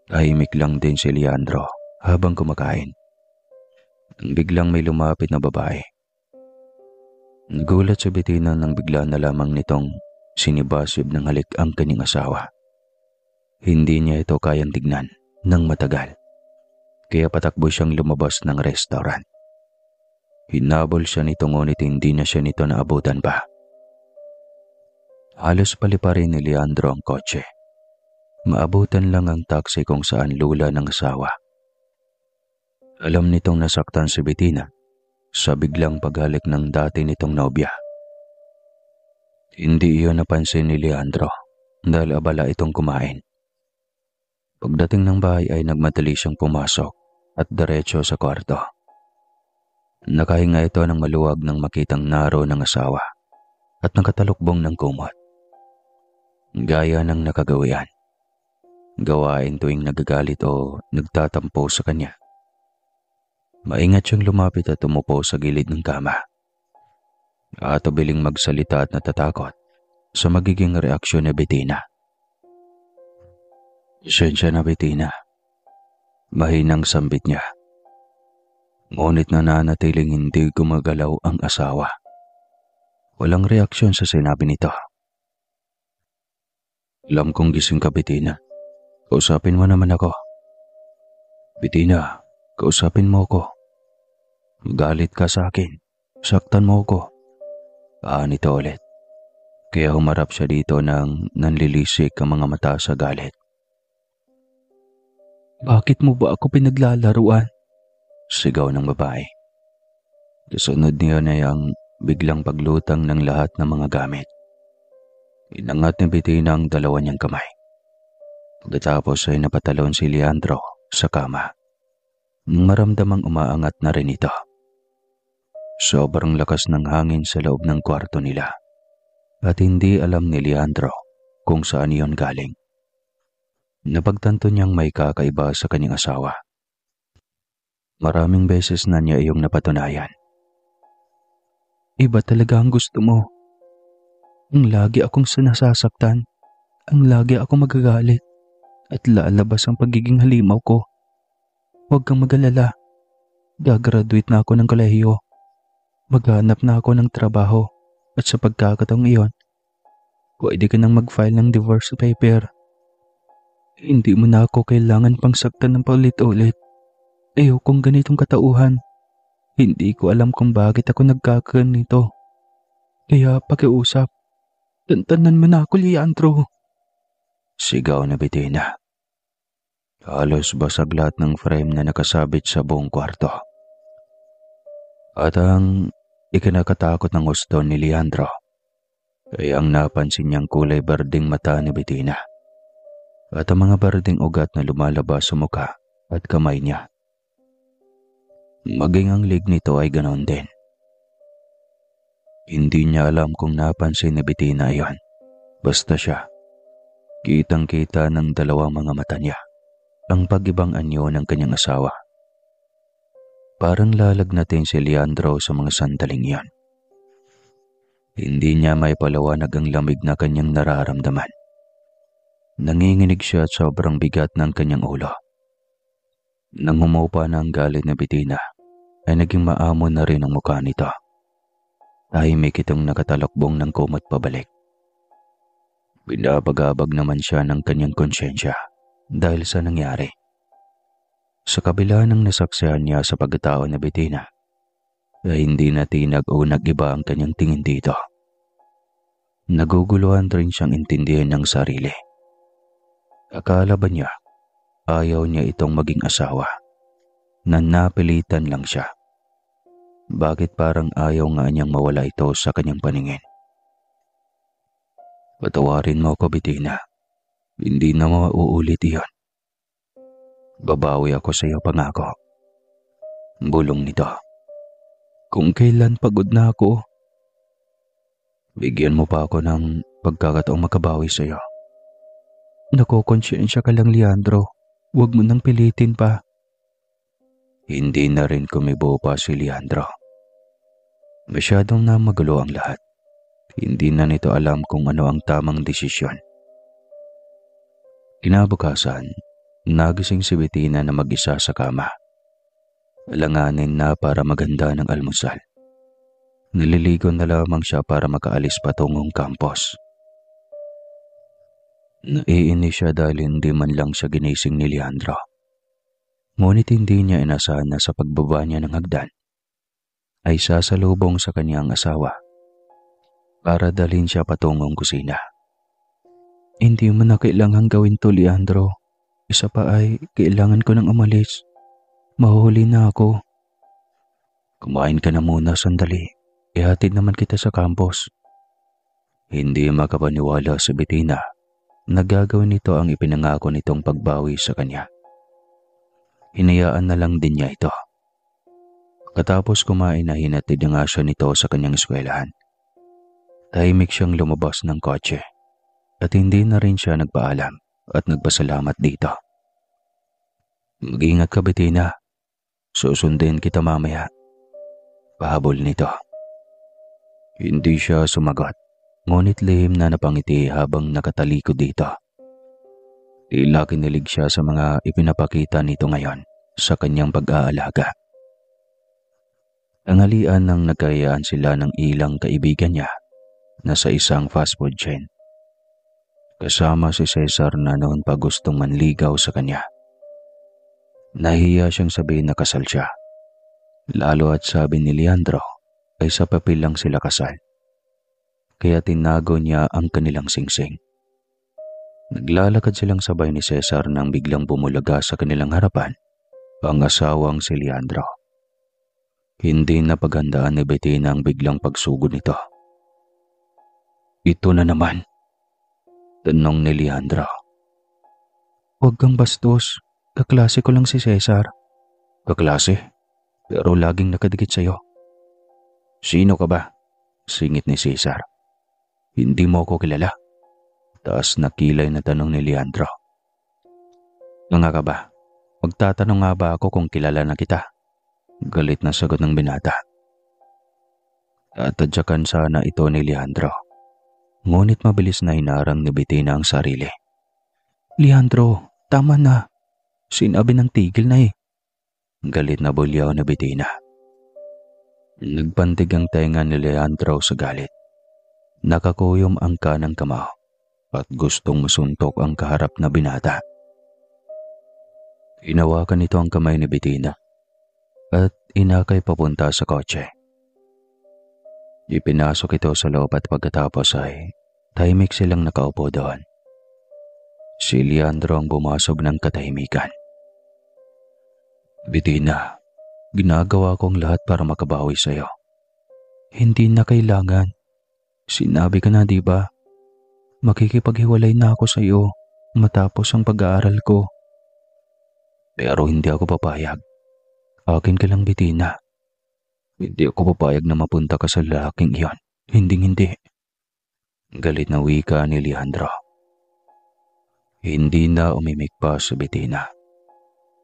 Tahimik lang din si Leandro habang kumakain. Nang biglang may lumapit na babae. Nagulat si Bettina nang bigla na lamang nitong sinibasib ng halik ang kanyang asawa. Hindi niya ito kayang tignan ng matagal. Kaya patakbo siyang lumabas ng restaurant. Hinabol siya nito ngunit hindi na siya nito naabutan pa. Halos paliparin ni Leandro ang kotse. Maabutan lang ang taxi kung saan lula ng asawa. Alam nitong nasaktan si Bettina sa biglang paghalik ng dati nitong nobya. Hindi iyon napansin ni Leandro dahil abala itong kumain. Pagdating ng bahay ay nagmadali siyang pumasok at diretso sa kwarto. Nakahinga ito ng maluwag nang makitang naro ng asawa at nakatalukbong ng kumot. Gaya ng nakagawian. Gawain tuwing nagagalit o nagtatampo sa kanya. Maingat siyang lumapit at umupo sa gilid ng kama. At abiling magsalita at natatakot sa magiging reaksyon ni Bettina. Pasensya na, Bettina. Mahinang sambit niya. Ngunit nananatiling hindi gumagalaw ang asawa. Walang reaksyon sa sinabi nito. Alam kong gising ka, Bettina. Kausapin mo naman ako. Bettina, kausapin mo ko. Galit ka sa akin. Saktan mo ko. Nito ulit. Kaya humarap siya dito nang nanlilisik ang mga mata sa galit. Bakit mo ba ako pinaglalaruan? Sigaw ng babae. Kasunod niyon ay ang biglang paglutang ng lahat ng mga gamit. Inangat ni Bettina ang dalawa niyang kamay. Pagkatapos ay napatalon si Leandro sa kama. Nang maramdamang umaangat na rin ito. Sobrang lakas ng hangin sa loob ng kwarto nila at hindi alam ni Leandro kung saan iyon galing. Napagtanto niyang may kakaiba sa kanyang asawa. Maraming beses na niya iyong napatunayan. Iba talaga ang gusto mo. Ang lagi akong sinasasaktan, ang lagi akong magagalit at lalabas ang pagiging halimaw ko. Huwag kang mag-alala. Gagraduate na ako ng kolehiyo. Maghanap na ako ng trabaho. At sa pagkakataong iyon, pwede ka nang mag-file ng divorce paper. Hindi mo na ako kailangan pang saktan ng paulit-ulit. Ayokong ganitong katauhan. Hindi ko alam kung bakit ako nagkaganito. Kaya pakiusap, tantanan mo na ako, Leandro. Sigaw na Bettina. Halos basag lahat ng frame na nakasabit sa buong kwarto. At ang ikinakatakot ng gusto ni Leandro ay ang napansin niyang kulay berdeng mata ni Bettina at ang mga berdeng ugat na lumalabas sa mukha at kamay niya. Maging ang lig nito ay ganon din. Hindi niya alam kung napansin ni Bettina iyon. Basta siya, kitang-kita ng dalawang mga mata niya ang pag-ibang anyo ng kanyang asawa. Parang lalagnatin si Leandro sa mga sandaling iyon. Hindi niya may palawanag ang lamig na kanyang nararamdaman. Nanginginig siya at sobrang bigat ng kanyang ulo. Nang humupa na ang galit na Bettina, ay naging maamon na rin ang mukha nito. Tahimik itong nakatalakbong ng kumot pabalik. Binabagabag naman siya ng kanyang konsyensya dahil sa nangyari. Sa kabila ng nasaksihan niya sa pagkatao na Bettina, ay hindi na tinag o nag-iba ang kanyang tingin dito. Naguguluhan rin siyang intindihan ng sarili. Akala ba niya, ayaw niya itong maging asawa, na napilitan lang siya? Bakit parang ayaw nga niyang mawala ito sa kanyang paningin? Patawarin mo ako, Bettina. Hindi na mauulit iyon. Babawi ako sa iyo, pangako. Bulong nito. Kung kailan pagod na ako, bigyan mo pa ako ng pagkakataong makabawi sa iyo. Nakokonsensya ka lang, Leandro. Huwag mo nang pilitin pa. Hindi na rin kumibo pa si Leandro. Masyadong na magulo ang lahat. Hindi na nito alam kung ano ang tamang desisyon. Kinabukasan, nagising si Bettina na mag-isa sa kama. Alanganin na para maganda ng almusal. Nililigo na lamang siya para makaalis patungong campus. Naiinis siya dahil hindi man lang siya ginising ni Leandro. Ngunit hindi niya inasahan na sa pagbaba niya ng hagdan ay sasalubong sa kanyang asawa para dalhin siya patungong kusina. Hindi mo na kailangang gawin to, Leandro. Isa pa ay kailangan ko nang umalis. Mahuhuli na ako. Kumain ka na muna sandali. Ihatid naman kita sa campus. Hindi makapaniwala si Bettina na gagawin nito ang ipinangako nitong pagbawi sa kanya. Hinayaan na lang din niya ito. Katapos kumain na hinatid na nga siya nito sa kanyang eskwelahan. Tahimik siyang lumabas ng kotse at hindi na rin siya nagpaalam at nagpasalamat dito. Mag-ingat ka, Bettina. Susundin kita mamaya. Pahabol nito. Hindi siya sumagot, ngunit lihim na napangiti habang nakatalikod dito. Tila kinilig siya sa mga ipinapakita nito ngayon sa kanyang pag-aalaga. Tanghalian nang nagkayaan sila ng ilang kaibigan niya na sa isang fast food chain. Kasama si Cesar na noon pa gustong manligaw sa kanya. Nahiya siyang sabihin na kasal siya. Lalo at sabi ni Leandro ay sa papel lang sila kasal. Kaya tinago niya ang kanilang singsing. Naglalakad silang sabay ni Cesar nang biglang bumulaga sa kanilang harapan ang asawang si Leandro. Hindi napaghandaan ni Bettina ang biglang pagsugod nito. Ito na naman, tanong ni Leandro. Huwag kang bastos, kaklase ko lang si Cesar. Kaklase? Pero laging nakadikit sa'yo. Sino ka ba? Singit ni Cesar. Hindi mo ako kilala. Taas na kilay na tanong ni Leandro. Nga ka ba? Magtatanong nga ba ako kung kilala na kita? Galit na sagot ng binata. Tatadyakan sana ito ni Leandro. Ngunit mabilis na hinarang ni Bettina ang sarili. Leandro, tama na. Sinabi ng tigil na eh. Galit na bulyaw na Bettina. Nagpantig ang tenga ni Leandro sa galit. Nakakuyom ang kanang kamao at gustong masuntok ang kaharap na binata. Hinawakan nito ang kamay ni Bettina at inakay papunta sa kotse. Ipinasok ito sa loob at pagkatapos ay tahimik silang nakaupo doon. Si Leandro ang bumasog ng katahimikan. Bettina, ginagawa kong lahat para makabawi sa'yo. Hindi na kailangan. Sinabi ka na, di ba? Makikipaghiwalay na ako sa'yo matapos ang pag-aaral ko. Pero hindi ako papayag. Akin ka lang, Bettina. Hindi ako papayag na mapunta ka sa lalaking iyon. Hindi. Galit na wika ni Leandro. Hindi na umimik pa si Bettina.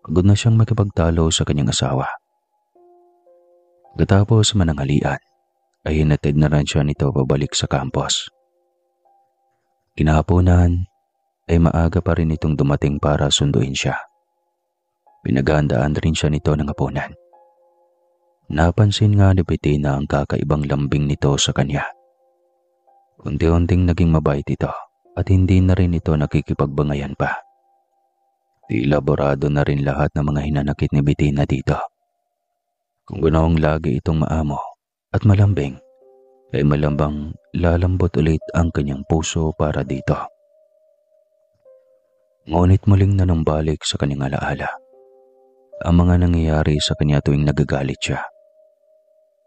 Pagod na siyang makipagtalo sa kanyang asawa. Katapos mananghalian, ay hinatid na rin siya nito pabalik sa campus. Kinahaponan ay maaga pa rin itong dumating para sunduin siya. Pinaghandaan rin siya nito ng hapunan. Napansin nga ni Bettina ang kakaibang lambing nito sa kanya. Unti-unting naging mabait ito at hindi na rin ito nakikipagbangayan pa. Tila borado na rin lahat ng mga hinanakit ni Bettina dito. Kung ganoong lagi itong maamo at malambing, ay malambang lalambot ulit ang kanyang puso para dito. Ngunit muling nanumbalik sa kanyang alaala ang mga nangyayari sa kanya tuwing nagagalit siya.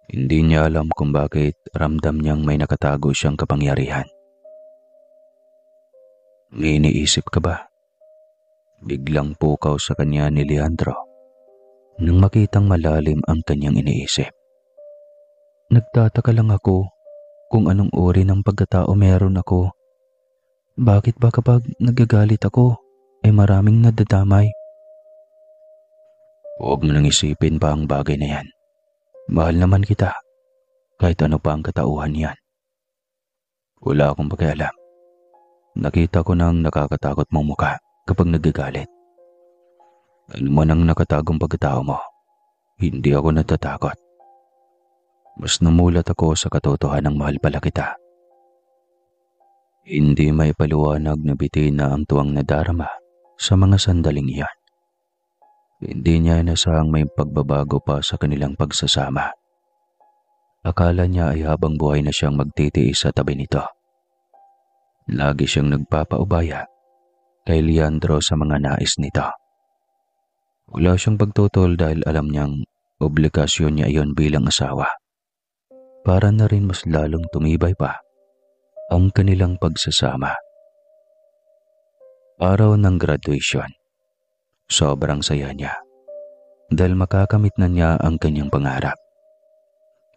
Hindi niya alam kung bakit ramdam niyang may nakatago siyang kapangyarihan. May iniisip ka ba? Biglang pukaw sa kanya ni Leandro nang makitang malalim ang kanyang iniisip. Nagtataka lang ako kung anong uri ng pagkatao meron ako. Bakit ba kapag nagagalit ako ay maraming nadadamay? Huwag mo nang isipin pa ang bagay na yan. Mahal naman kita, kahit ano pa ang katauhan yan. Wala akong pakialam. Nakita ko nang nakakatakot mong mukha kapag nagagalit. Ano man ang nakatagong pagkatao mo, hindi ako natatakot. Mas namulat ako sa katotohanan ng mahal pala kita. Hindi may paliwanag na Bettina ang tuwang nadarama sa mga sandaling iyan. Hindi niya inasahang may pagbabago pa sa kanilang pagsasama. Akala niya ay habang buhay na siyang magtitiis sa tabi nito. Lagi siyang nagpapaubaya kay Leandro sa mga nais nito. Wala siyang pagtutol dahil alam niyang obligasyon niya iyon bilang asawa. Para na rin mas lalong tumibay pa ang kanilang pagsasama. Araw ng graduation. Sobrang saya niya dahil makakamit na niya ang kanyang pangarap.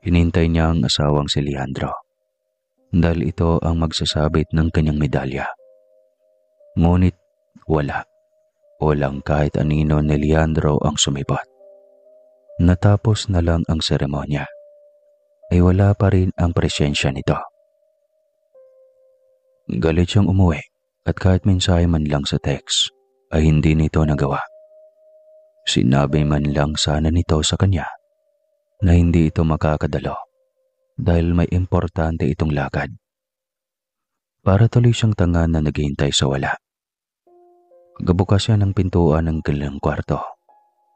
Hinintay niya ang asawang si Leandro dahil ito ang magsasabit ng kanyang medalya. Ngunit wala. Walang kahit anino ni Leandro ang sumipot. Natapos na lang ang seremonya ay wala pa rin ang presensya nito. Galit siyang umuwi at kahit mensahe man lang sa text ay hindi nito nagawa. Sinabi man lang sana nito sa kanya na hindi ito makakadalo dahil may importante itong lakad. Para tuloy siyang tanga na naghihintay sa wala. Pagkabukas siya ng pintuan ng kanilang kwarto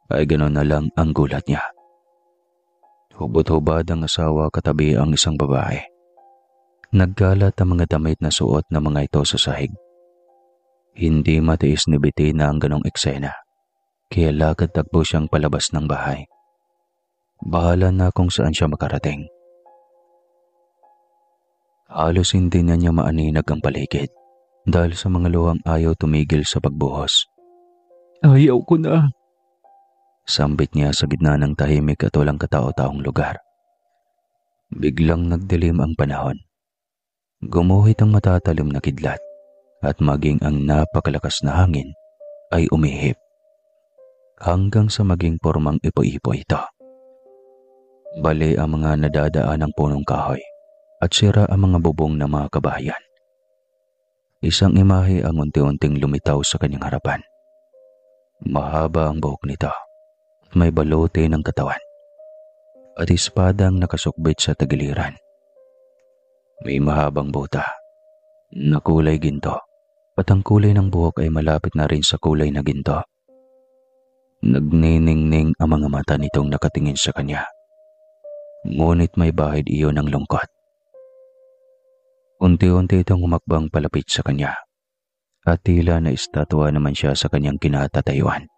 ay gano'n na lang ang gulat niya. Hubot-hubad ang asawa katabi ang isang babae. Naggalat ang mga damit na suot ng mga ito sa sahig. Hindi matiis ni Bettina ang ganong eksena, kaya lakad-takbo siyang palabas ng bahay. Bahala na kung saan siya makarating. Halos hindi na niya maaninag ang paligid dahil sa mga luhang ayaw tumigil sa pagbuhos. Ayaw ko na. Sambit niya sa gitna ng tahimik at walang katao-taong lugar. Biglang nagdilim ang panahon. Gumuhit ang matatalim na kidlat at maging ang napakalakas na hangin ay umihip hanggang sa maging pormang ipo-ipo ito. Bali ang mga nadadaan ng punong kahoy at sira ang mga bubong ng mga kabahayan. Isang imahe ang unti-unting lumitaw sa kanyang harapan. Mahaba ang buhok nito may balote ng katawan at espadang nakasukbit sa tagiliran. May mahabang buta na kulay ginto at ang kulay ng buhok ay malapit na rin sa kulay na ginto. Nagniningning ang mga mata nitong nakatingin sa kanya. Ngunit may bahid iyon ng lungkot. Unti-unti itong humakbang palapit sa kanya at tila na estatwa naman siya sa kanyang kinatatayuan.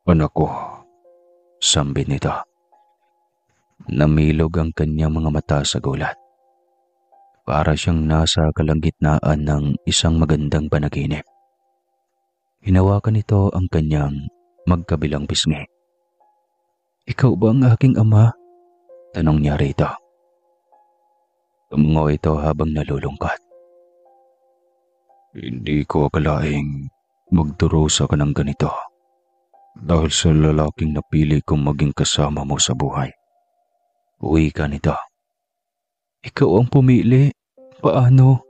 Anak ko, Sambit nito. Namilog ang kanyang mga mata sa gulat. Para siyang nasa kalagitnaan ng isang magandang panaginip. Hinawakan nito ang kanyang magkabilang pisngi. Ikaw ba ang aking ama? Tanong niya rito. Tumungo ito habang nalulungkot. hindi ko akalaing magdurusa ka ng ganito dahil sa lalaking napili kong maging kasama mo sa buhay. Uwi ka nito. Ikaw ang pumili. Paano?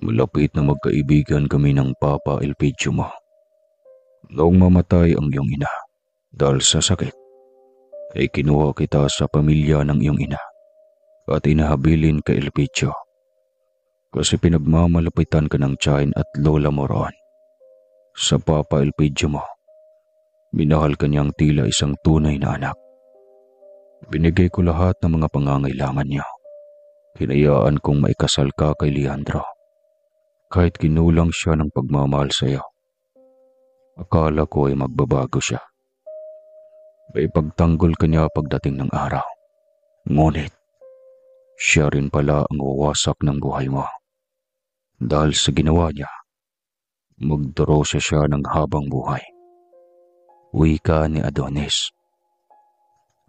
Malapit na magkaibigan kami ng Papa Elpidio mo. Noong mamatay ang iyong ina dahil sa sakit, ay kinuha kita sa pamilya ng iyong ina at inahabilin kay Elpidio kasi pinagmamalapitan ka ng tiyahin at lola mo roon. Sa Papa Elpidio mo, minahal ka niyang tila isang tunay na anak. Binigay ko lahat ng mga pangangailangan niya. Hinayaan kong maikasal ka kay Leandro kahit kinulang siya ng pagmamahal sa iyo. Akala ko ay magbabago siya. May pagtanggol ka niya pagdating ng araw. Ngunit, siya rin pala ang wawasak ng buhay mo. Dahil sa ginawa niya, magdurusa siya ng habang buhay. Wika ni Adonis.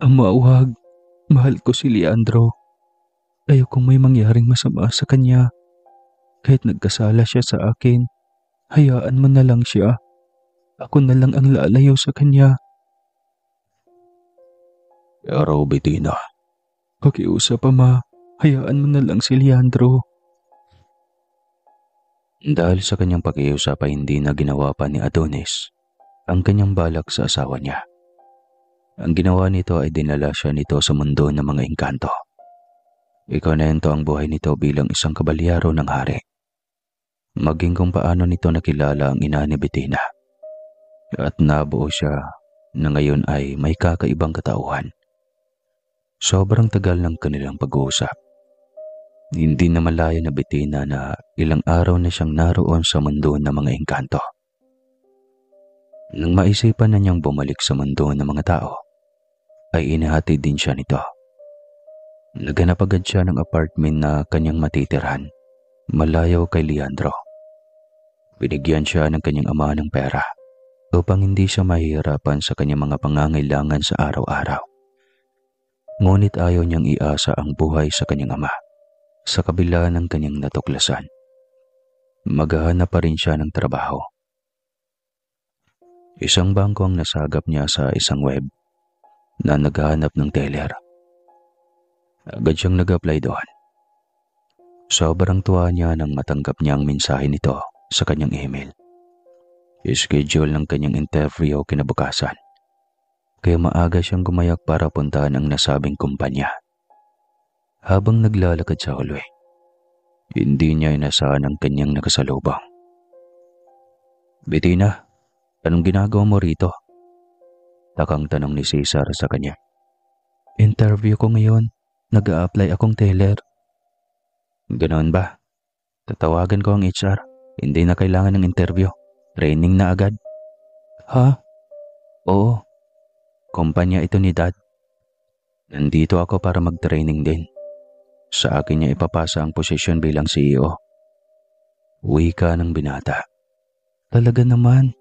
Ama, wag. Mahal ko si Leandro. Ayokong may mangyaring masama sa kanya. Kahit nagkasala siya sa akin, hayaan mo na lang siya. Ako na lang ang lalayo sa kanya. Pero Bettina, Pakiusap, Ama. Hayaan mo na lang si Leandro. Dahil sa kanyang pakiusap ay hindi na ginawa pa ni Adonis ang kanyang balak sa asawa niya. Ang ginawa nito ay dinala siya nito sa mundo ng mga engkanto. Ikonento ang buhay nito bilang isang kabalyero ng hari. Maging kung paano nito nakilala ang ina ni Bettina. At nabuo siya na ngayon ay may kakaibang katauhan. Sobrang tagal ng kanilang pag-uusap. Hindi na malaya na Bettina na ilang araw na siyang naroon sa mundo ng mga engkanto. Nang maisipan na niyang bumalik sa mundo ng mga tao, ay inahatid din siya nito. Naghanap agad siya ng apartment na kanyang matitirhan, malayo kay Leandro. Binigyan siya ng kanyang ama ng pera upang hindi siya mahihirapan sa kanyang mga pangangailangan sa araw-araw. Ngunit ayaw niyang iasa ang buhay sa kanyang ama sa kabila ng kanyang natuklasan. Maghahanap pa rin siya ng trabaho. Isang bangko ang nasagap niya sa isang web na naghahanap ng teller. Agad siyang nag-apply doon. Sobrang tuwa niya nang matanggap niya ang mensahe nito sa kanyang email. I-schedule ng kanyang interview kinabukasan. Kaya maaga siyang gumayak para puntahan ang nasabing kumpanya. Habang naglalakad sa hallway, hindi niya inasahan ang kanyang nakasalubong. Bettina, anong ginagawa mo rito? Takang tanong ni Cesar sa kanya. Interview ko ngayon. Nag-a-apply akong teller. Ganoon ba? Tatawagan ko ang HR. Hindi na kailangan ng interview. Training na agad. Ha? Oo. Kumpanya ito ni Dad. Nandito ako para mag-training din. Sa akin niya ipapasa ang posisyon bilang CEO. Wika ng binata. Talaga naman.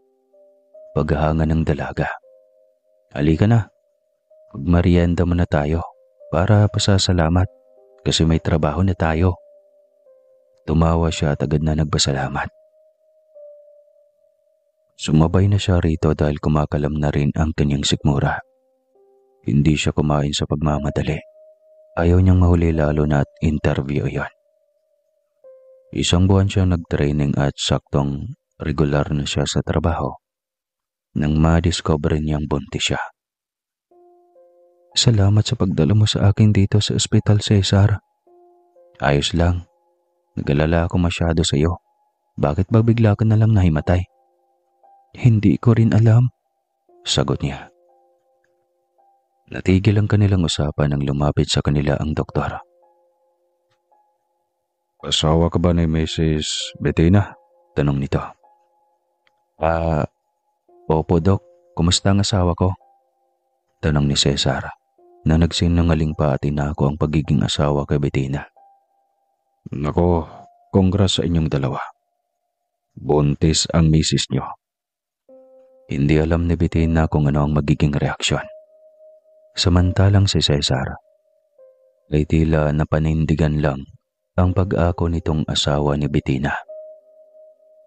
Paghahanga ng dalaga. Halika na. Magmerienda muna tayo para pasasalamat kasi may trabaho na tayo. Tumawa siya at agad na nagpasalamat. Sumabay na siya rito dahil kumakalam na rin ang kanyang sikmura. Hindi siya kumain sa pagmamadali. Ayaw niyang mahuli lalo na at interview iyon. Isang buwan siya nag-training at saktong regular na siya sa trabaho. nang madiscover niyang buntis siya. Salamat sa pagdala mo sa akin dito sa ospital, Cesar. Ayos lang. Nag-alala ako masyado sa iyo. Bakit ba bigla ka na lang nahimatay? Hindi ko rin alam, sagot niya. Natigil ang kanilang usapan nang lumapit sa kanila ang doktor. Asawa ka ba ni Mrs. Bettina? Tanong nito. Opo, Dok. Kumusta ang asawa ko? Tanong ni Cesar na nagsinungaling pa at tinako ang pagiging asawa kay Bettina. Nako, congrats sa inyong dalawa. Buntis ang misis nyo. Hindi alam ni Bettina kung ano ang magiging reaksyon. Samantalang si Cesar ay tila napanindigan lang ang pag-ako nitong asawa ni Bettina.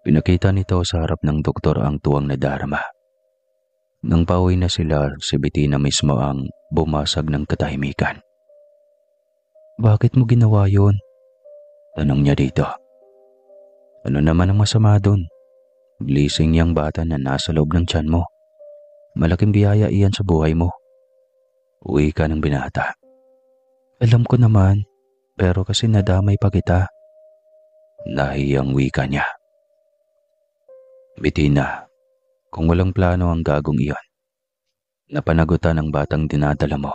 Pinakita nito sa harap ng doktor ang tuwang nadarama. Nang pauwi na sila, si Bettina mismo ang bumasag ng katahimikan. Bakit mo ginawa yun? Tanong niya dito. Ano naman ang masama dun? Blessing yang bata na nasa loob ng tiyan mo. Malaking biyaya iyan sa buhay mo. Uwi ka ng binata. Alam ko naman, pero kasi nadamay pa kita. Nahiyang wika niya. Bettina, kung walang plano ang gagong iyon, napanagutan ang batang dinadala mo,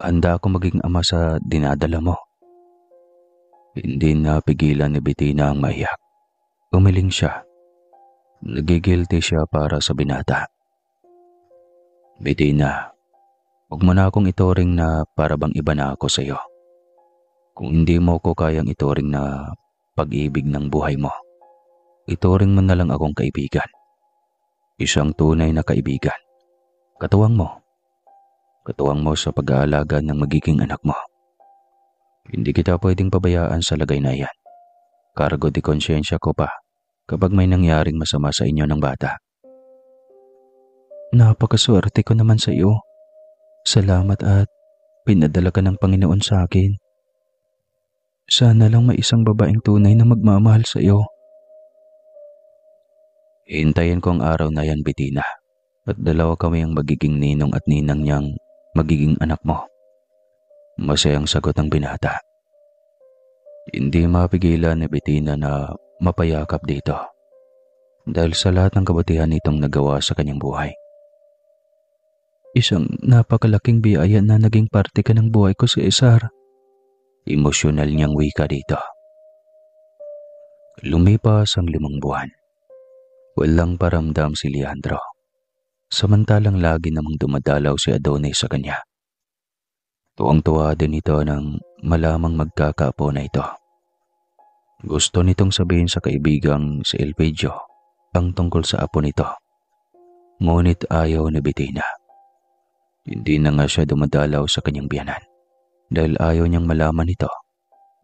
handa ako maging ama sa dinadala mo. Hindi napigilan ni Bettina ang maiyak. Umiling siya. Nagigilty siya para sa binata. Bettina, huwag mo na akong ituring na para bang iba na ako sa iyo. Kung hindi mo ko kayang ituring na pag-ibig ng buhay mo, ituring mo na lang akong kaibigan. Isang tunay na kaibigan. Katuwang mo. Katuwang mo sa pag-aalaga ng magiging anak mo. Hindi kita pwedeng pabayaan sa lagay na iyan. Cargo de konsyensya ko pa kapag may nangyaring masama sa inyo ng bata. Napakaswerte ko naman sa iyo. Salamat at pinadala ka ng Panginoon sa akin. Sana lang may isang babaeng tunay na magmamahal sa iyo. Hintayin ko ang araw na yan, Bettina. At dalawa kami ang magiging ninong at ninang niyang magiging anak mo. Masayang sagot ng binata. Hindi mapigilan ni Bettina na mapayakap dito dahil sa lahat ng kabutihan nitong nagawa sa kanyang buhay. Isang napakalaking biyaya na naging parte ka ng buhay ko, Cesar. Emosyonal niyang wika dito. Lumipas ang 5 buwan. Walang paramdam si Leandro. Samantalang lagi namang dumadalaw si Adonis sa kanya. Tuwang-tuwa din ito nang malamang magkakaapo na ito. Gusto nitong sabihin sa kaibigang si Elpidio ang tungkol sa apo nito. Ngunit ayaw ni Bettina. Hindi na nga siya dumadalaw sa kanyang biyanan dahil ayaw niyang malaman ito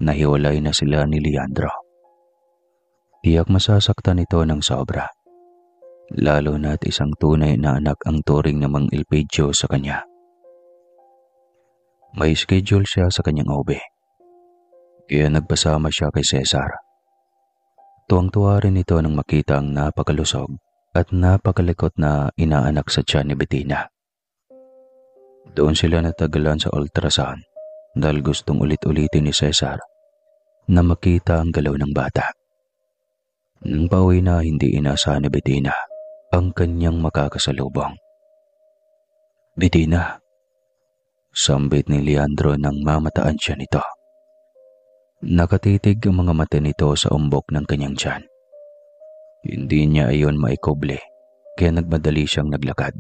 na hiwalay na sila ni Leandro. Tiyak masasaktan ito ng sobra. Lalo na't isang tunay na anak ang turing namang Elpidio sa kanya. May schedule siya sa kanyang OB. Kaya nagpasama siya kay Cesar. Tuwang-tuwa rin ito nang makita ang napakalusog at napakalikot na inaanak sa tiyan ni Bettina. Doon sila natagalan sa ultrasound dahil gustong ulit-ulitin ni Cesar na makita ang galaw ng bata. Nang pauwi na, hindi inaasahan ni Bettina ang kanyang makakasalubong. Bettina, sambit ni Leandro nang mamataan siya nito. Nakatitig ang mga mata nito sa umbok ng kanyang tiyan. Hindi niya ayon maikoble kaya nagmadali siyang naglakad.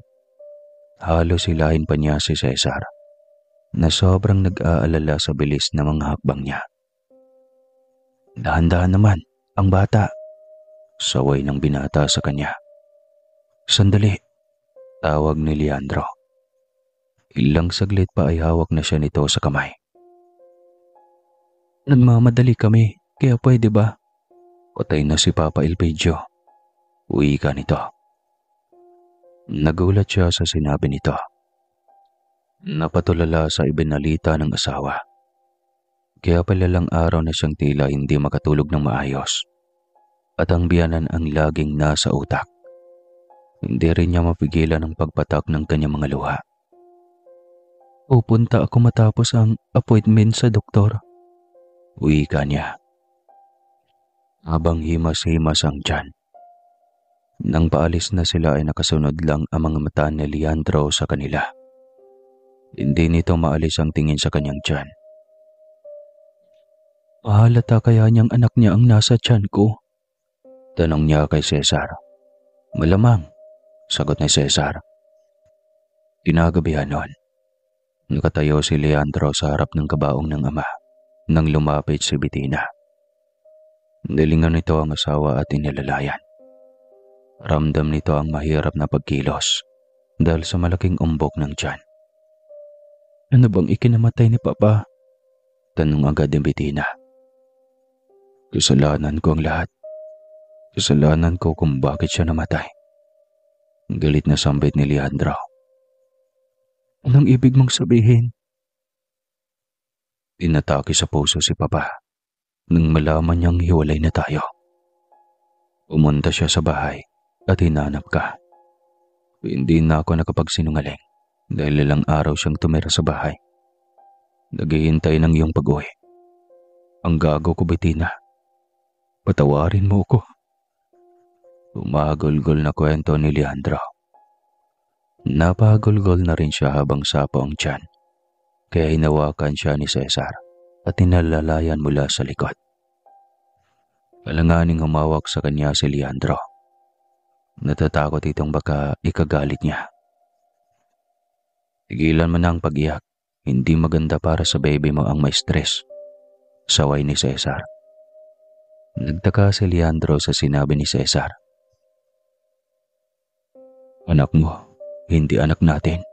Halos hilahin pa niya si Cesar na sobrang nag-aalala sa bilis ng mga hakbang niya. Dahan-dahan naman, ang bata. Saway ng binata sa kanya. Sandali, tawag ni Leandro. Ilang saglit pa ay hawak na siya nito sa kamay. Nagmamadali kami, kaya pwede ba? Patay na si Papa Elpidio. Uwi ka nito. Nagulat siya sa sinabi nito. Napatulala sa ibinalita ng asawa. Kaya palalang araw na siyang tila hindi makatulog ng maayos. At ang biyanan ang laging nasa utak. Hindi rin niya mapigilan ang pagpatak ng kanyang mga luha. Pupunta ako matapos ang appointment sa doktor. Wika niya. Habang himas-himas ang tiyan. Nang paalis na sila ay nakasunod lang ang mga mata ni Leandro sa kanila. Hindi nito maalis ang tingin sa kanyang tiyan. Mahalata kaya niyang anak niya ang nasa tiyan ko? Tanong niya kay Cesar. Malamang, sagot ni Cesar. Kinagabihan noon. Nakatayo si Leandro sa harap ng kabaong ng ama nang lumapit si Bettina. Nilingan nito ang asawa at inilalayan. Ramdam nito ang mahirap na pagkilos dahil sa malaking umbok ng tiyan. Ano bang ikinamatay ni Papa? Tanong agad ni Bettina. Kasalanan ko ang lahat. Kasalanan ko kung bakit siya namatay. Galit na sambit ni Leandro. Anong ibig mong sabihin? Inatake sa puso si Papa nang malaman niyang hiwalay na tayo. Pumunta siya sa bahay at hinanap ka. Hindi na ako nakapagsinungaling dahil ilang araw siyang tumira sa bahay. Naghihintay ng iyong pag-uwi. Ang gago ko, Bettina. Patawarin mo ko. Umagulgol na kwento ni Leandro. Napagulgol na rin siya habang sapo ang tiyan. Kaya hinawakan siya ni Cesar at tinalalayan mula sa likod. Alanganing humawak sa kanya si Leandro. Natatakot itong baka ikagalit niya. Tigilan mo na ang pag-iyak. Hindi maganda para sa baby mo ang may stress. Saway ni Cesar. Nagtaka si Leandro sa sinabi ni Cesar. Anak mo, hindi anak natin.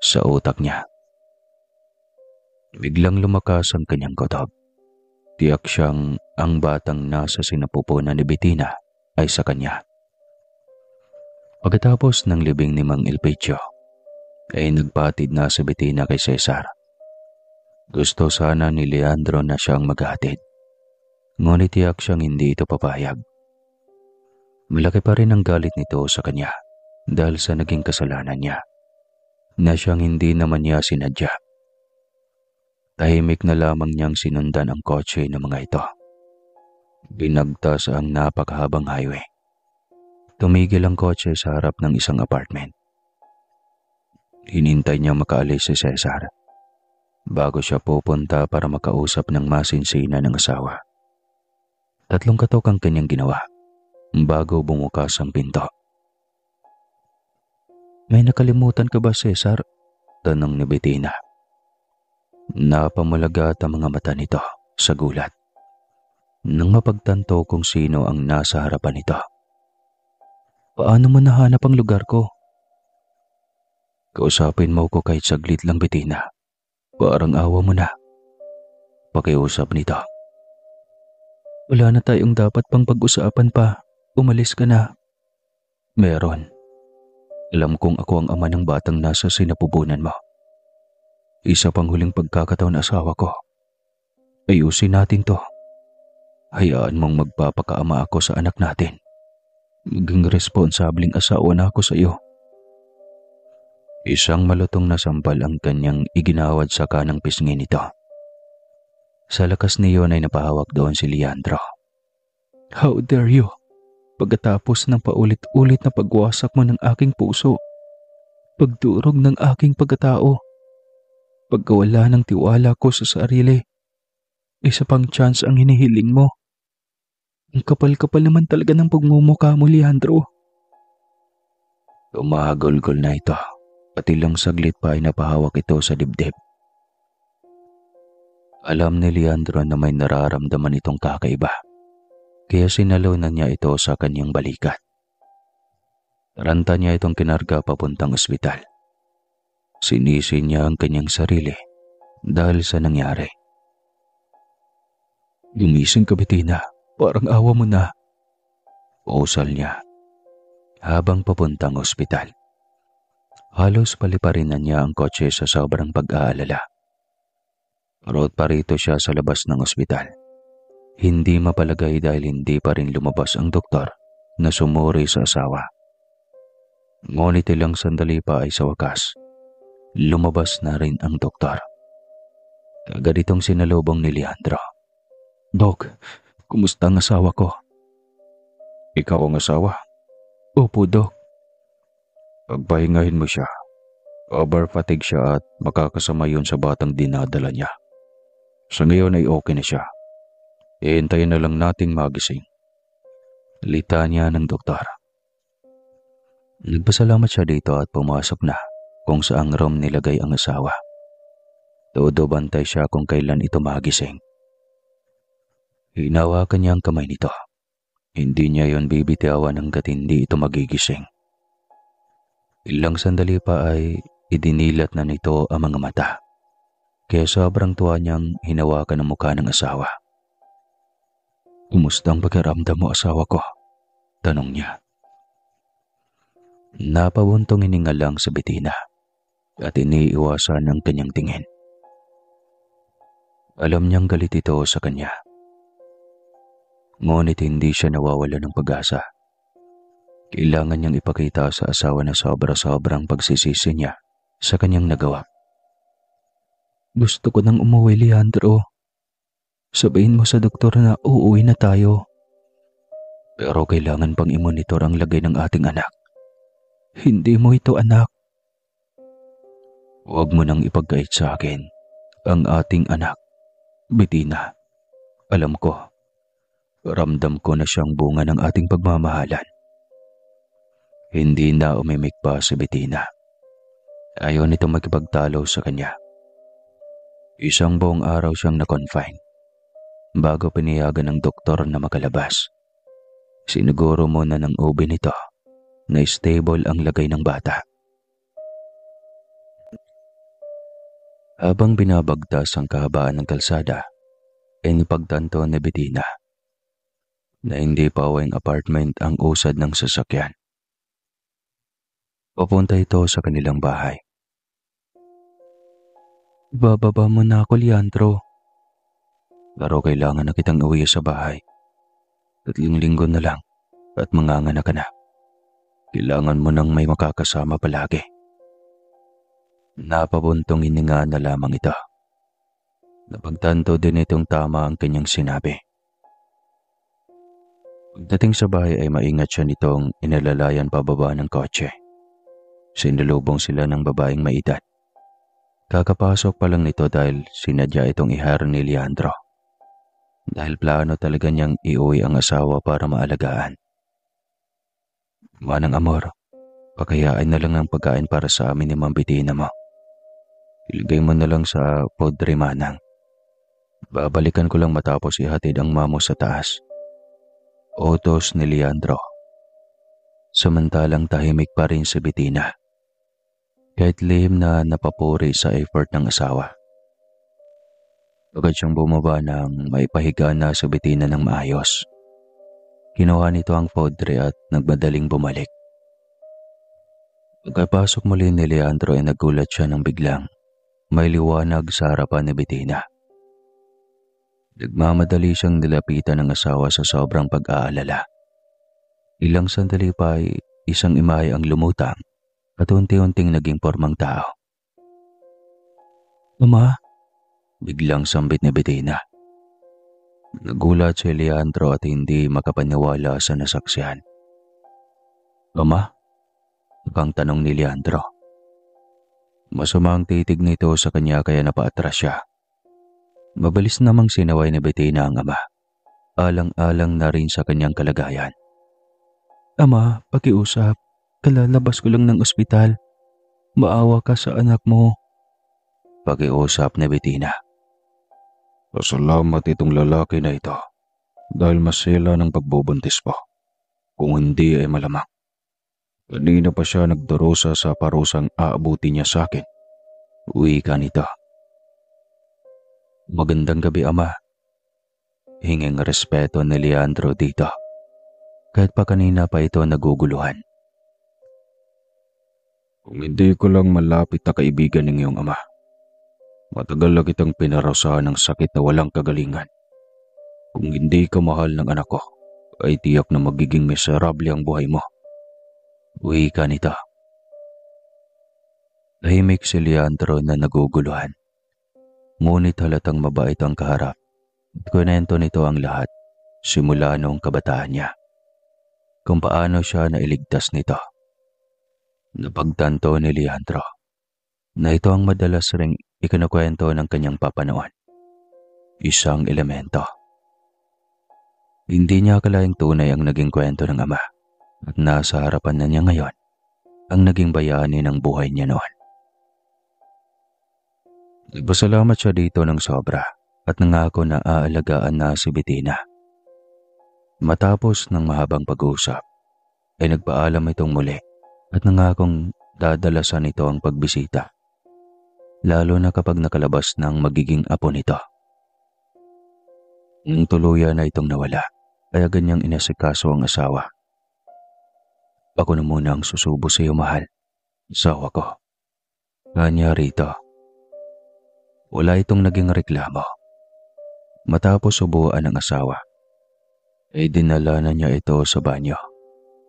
Sa utak niya. Biglang lumakas ang kanyang kutob. Tiyak siyang ang batang nasa sinapupunan ni Bettina ay sa kanya. Pagkatapos ng libing ni Mang Elpidio, ay nagpatid na si Bettina kay Cesar. Gusto sana ni Leandro na siyang maghatid. Ngunit tiyak siyang hindi ito papayag. Malaki pa rin ang galit nito sa kanya dahil sa naging kasalanan niya na siyang hindi naman niya sinadya. Tahimik na lamang niyang sinundan ang kotse ng mga ito. Binagtas ang napakahabang highway. Tumigil ang kotse sa harap ng isang apartment. Hinintay niya makaalis si Cesar bago siya pupunta para makausap ng masinsina ng asawa. 3 katok ang kanyang ginawa bago bumukas ang pinto. May nakalimutan ka ba, Cesar? Tanong ni Bettina. Napamulagat ang mga mata nito sa gulat nang mapagtanto kung sino ang nasa harapan nito. Paano mo nahanap ang lugar ko? Kausapin mo ko kahit saglit lang, Bettina. Parang awa mo na. Pakiusap nito. Wala na tayong dapat pang pag-usapan pa. Umalis ka na. Meron. Alam kong ako ang ama ng batang nasa sinapupunan mo. Isa pang huling pagkakataon asawa ko. Ayusin natin to. Hayaan mong magpapakaama ako sa anak natin. Maging responsabling asawa na ako sa iyo. Isang malutong na sampal ang kanyang iginawad sa kanang pisngi nito. Sa lakas niyon ay napahawak doon si Leandro. How dare you? Pagkatapos ng paulit-ulit na pagwasak mo ng aking puso, pagdurog ng aking pagkatao, pagkawala ng tiwala ko sa sarili, isa pang chance ang hinihiling mo. Ang kapal-kapal naman talaga ng pagmumukha mo, Leandro. Tumagulgol na ito, pati lang saglit pa ay napahawak ito sa dibdib. Alam ni Leandro na may nararamdaman itong kakaiba, kaya sinalaw na niya ito sa kanyang balikat. Taranta niya itong kinarga papuntang ospital. Sinisi niya ang kanyang sarili dahil sa nangyari. Gumising ka, Bettina. Parang awa mo na. Pausal niya habang papuntang ospital. Halos paliparinan niya ang kotse sa sobrang pag-aalala. Road pa rito siya sa labas ng ospital. Hindi mapalagay dahil hindi pa rin lumabas ang doktor na sumuri sa asawa. Ngunit ilang sandali pa ay sa wakas, lumabas na rin ang doktor. Agad itong sinalubong ni Leandro. Dok, kumusta ang asawa ko? Ikaw ang asawa? Opo, Dok. Pagpahingahin mo siya. Overfatigue siya at makakasama yun sa batang dinadala niya. Sa ngayon ay okay na siya. Ihintayin na lang nating magising. Litanya ng doktor. Nagpasalamat siya dito at pumasok na kung saang room nilagay ang asawa. Todo bantay siya kung kailan ito magising. Hinawakan niya ang kamay nito. Hindi niya yon bibitawan hanggat hindi ito magigising. Ilang sandali pa ay idinilat na nito ang mga mata. Kaya sobrang tuwa niyang hinawakan ang mukha ng asawa. Kumusta ang pakiramdam mo, asawa ko? Tanong niya. Napabuntong hininga lang sa Bettina at iniiwasan ang kanyang tingin. Alam niyang galit ito sa kanya. Ngunit hindi siya nawawala ng pag-asa. Kailangan niyang ipakita sa asawa na sobra-sobrang pagsisisi niya sa kanyang nagawa. Gusto ko nang umuwi, Leandro. Sabihin mo sa doktor na uuwi na tayo. Pero kailangan pang i-monitor ang lagay ng ating anak. Hindi mo ito anak. Huwag mo nang ipagkait sa akin ang ating anak, Bettina. Alam ko, ramdam ko na siyang bunga ng ating pagmamahalan. Hindi na umimik pa si Bettina. Ayaw nito makipagtalo sa kanya. Isang buong araw siyang na-confine bago pinayagan ng doktor na makalabas. Siniguro muna ng OB nito na stable ang lagay ng bata. Habang binabagtas ang kahabaan ng kalsada, ay nipagtanto ni Bettina na hindi pa uwing apartment ang usad ng sasakyan. Papunta ito sa kanilang bahay. Bababa mo na ako, Leandro. Pero kailangan na kitang uwi sa bahay. 3 linggo na lang at manganganak ka na. Kailangan mo nang may makakasama palagi. Napabuntong hininga na lamang ito. Napagtanto din itong tama ang kanyang sinabi. Pagdating sa bahay ay maingat siya nitong inalalayan pababa ng kotse. Sinalubong sila ng babaeng may edad. Kakapasok pa lang nito dahil sinadya itong i-hire ni Leandro. Dahil plano talaga niyang iuwi ang asawa para maalagaan. Manang amor, pakayain na lang ng pagkain para sa amin ni Ma'am Bettina mo. Ilagay mo na lang sa podre, manang. Babalikan ko lang matapos ihatid ang mamo sa taas. Utos ni Leandro. Samantalang tahimik pa rin si Bettina. Kahit lihim na napapuri sa effort ng asawa. Agad siyang bumaba nang maipahiga na si Bettina ng maayos. Kinuha nito ang podre at nagmadaling bumalik. Pagkapasok muli ni Leandro ay nagulat siya nang biglang may liwanag sa harapan ni Bettina. Nagmamadali siyang nilapitan ng asawa sa sobrang pag-aalala. Ilang sandali pa ay isang imahe ang lumutang at unti-unting naging pormang tao. Ama, biglang sambit ni Bettina. Nagulat si Leandro at hindi makapaniwala sa nasaksihan. Ama? Ang tanong ni Leandro. Masama ang titig nito sa kanya kaya napaatras siya. Mabilis namang sinaway ni Bettina ang ama. Alang-alang na rin sa kanyang kalagayan. Ama, pakiusap. Kalalabas ko lang ng ospital. Maawa ka sa anak mo. Pakiusap ni Bettina. Pasalamat itong lalaki na ito dahil masela ng pagbubuntis po. Kung hindi ay malamang. Kanina pa siya nagdurusa sa parusang aabuti niya sa akin. Uwi ka nito. Magandang gabi, ama. Hinging respeto ni Leandro dito. Kahit pa kanina pa ito naguguluhan. Kung hindi ko lang malapit na kaibigan ng iyong ama, matagal na kitang pinarasahan ng sakit na walang kagalingan. Kung hindi ka mahal ng anak ko, ay tiyak na magiging miserable ang buhay mo. Uwi ka nito. Tahimik si Leandro na naguguluhan. Ngunit halatang mabait ang kaharap at kwento nito ang lahat simula noong kabataan niya. Kung paano siya nailigtas nito. Napagtanto ni Leandro na ito ang madalas ring ikinakwento ng kanyang papa noon. Isang elemento. Hindi niya akalaing tunay ang naging kwento ng ama at nasa harapan na niya ngayon ang naging bayani ng buhay niya noon. Nagpasalamat siya dito ng sobra at nangako na aalagaan na si Bettina. Matapos ng mahabang pag-uusap, ay nagpaalam itong muli at nangakong dadalasan ito ang pagbisita, lalo na kapag nakalabas ng magiging apo nito. Nang tuluyan na itong nawala, ay agad niyang inasikaso ang asawa. Ako na muna ang susubo sa iyo, mahal. Asawa ko. Kanya rito. Wala itong naging reklamo. Matapos subuan ng asawa, ay dinala na niya ito sa banyo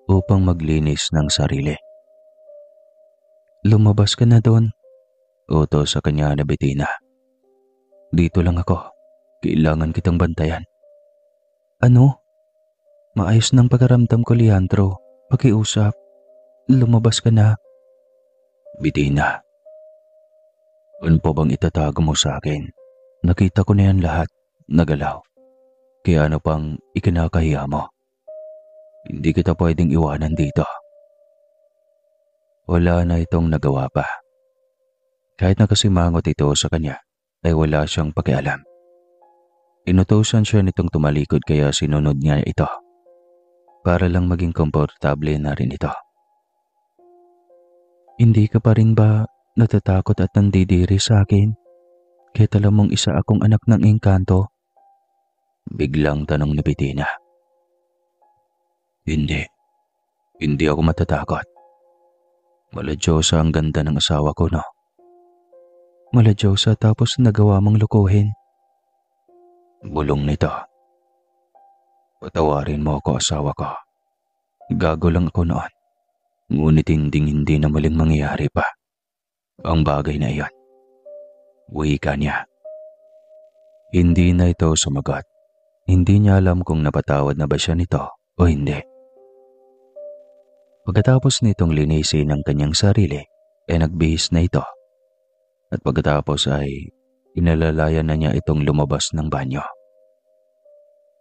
upang maglinis ng sarili. Lumabas ka na doon, utos sa kanya na Bettina. Dito lang ako. Kailangan kitang bantayan. Ano? Maayos ng pagkaramdam ko, Leandro. Pakiusap. Lumabas ka na. Bettina. Ano pa bang itatago mo sa akin? Nakita ko na yan lahat. Nagalaw. Kaya ano pang ikinakahiya mo? Hindi kita pwedeng iwanan dito. Wala na itong nagawa pa. Kahit nakasimangot ito sa kanya, ay wala siyang pakialam. Inutusan siya nitong tumalikod kaya sinunod niya ito. Para lang maging komportable na rin ito. Hindi ka pa rin ba natatakot at nandidiri sa akin? Kahit alam mong isa akong anak ng engkanto? Biglang tanong ni Bettina. Hindi. Hindi ako matatakot. Maladyosa ang ganda ng asawa ko, no? Maladyosa tapos nagawa mong lukuhin. Bulong nito. Patawarin mo ako, asawa ko. Gago lang ako noon. Ngunit hindi na maling mangyayari pa ang bagay na iyon. Wika niya. Hindi na ito sumagot. Hindi niya alam kung napatawad na ba siya nito o hindi. Pagkatapos nitong linisin ang kanyang sarili, ay nagbihis na ito. At pagkatapos ay inalalayan na niya itong lumabas ng banyo.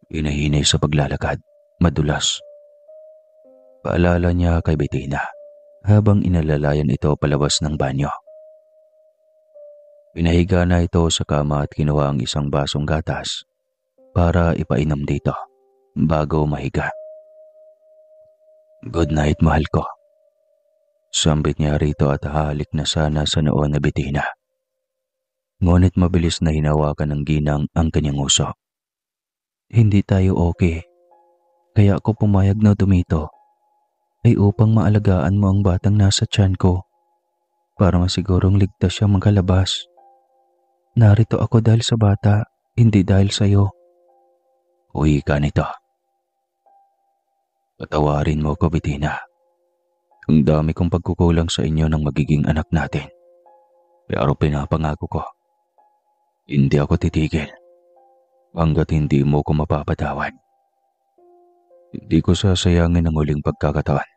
Inahinay sa paglalakad, madulas. Paalala niya kay Bettina habang inalalayan ito palabas ng banyo. Pinahiga na ito sa kama at kinuha ang isang basong gatas para ipainom dito bago mahiga. Good night, mahal ko. Sambit niya rito at hahalik na sana sa noo na Bettina. Ngunit mabilis na hinawakan ng ginang ang kanyang uso. Hindi tayo okay. Kaya ako pumayag na dumito ay upang maalagaan mo ang batang nasa tiyan ko para masigurong ligtas siya magkalabas. Narito ako dahil sa bata, hindi dahil sa iyo. Uwi ka nito. Patawarin mo ko, Bettina. Ang dami kong pagkukulang sa inyo ng magiging anak natin. Pero pinapangako ko, hindi ako titigil hanggat hindi mo ko mapapatawad. Hindi ko sasayangin ang huling pagkakataon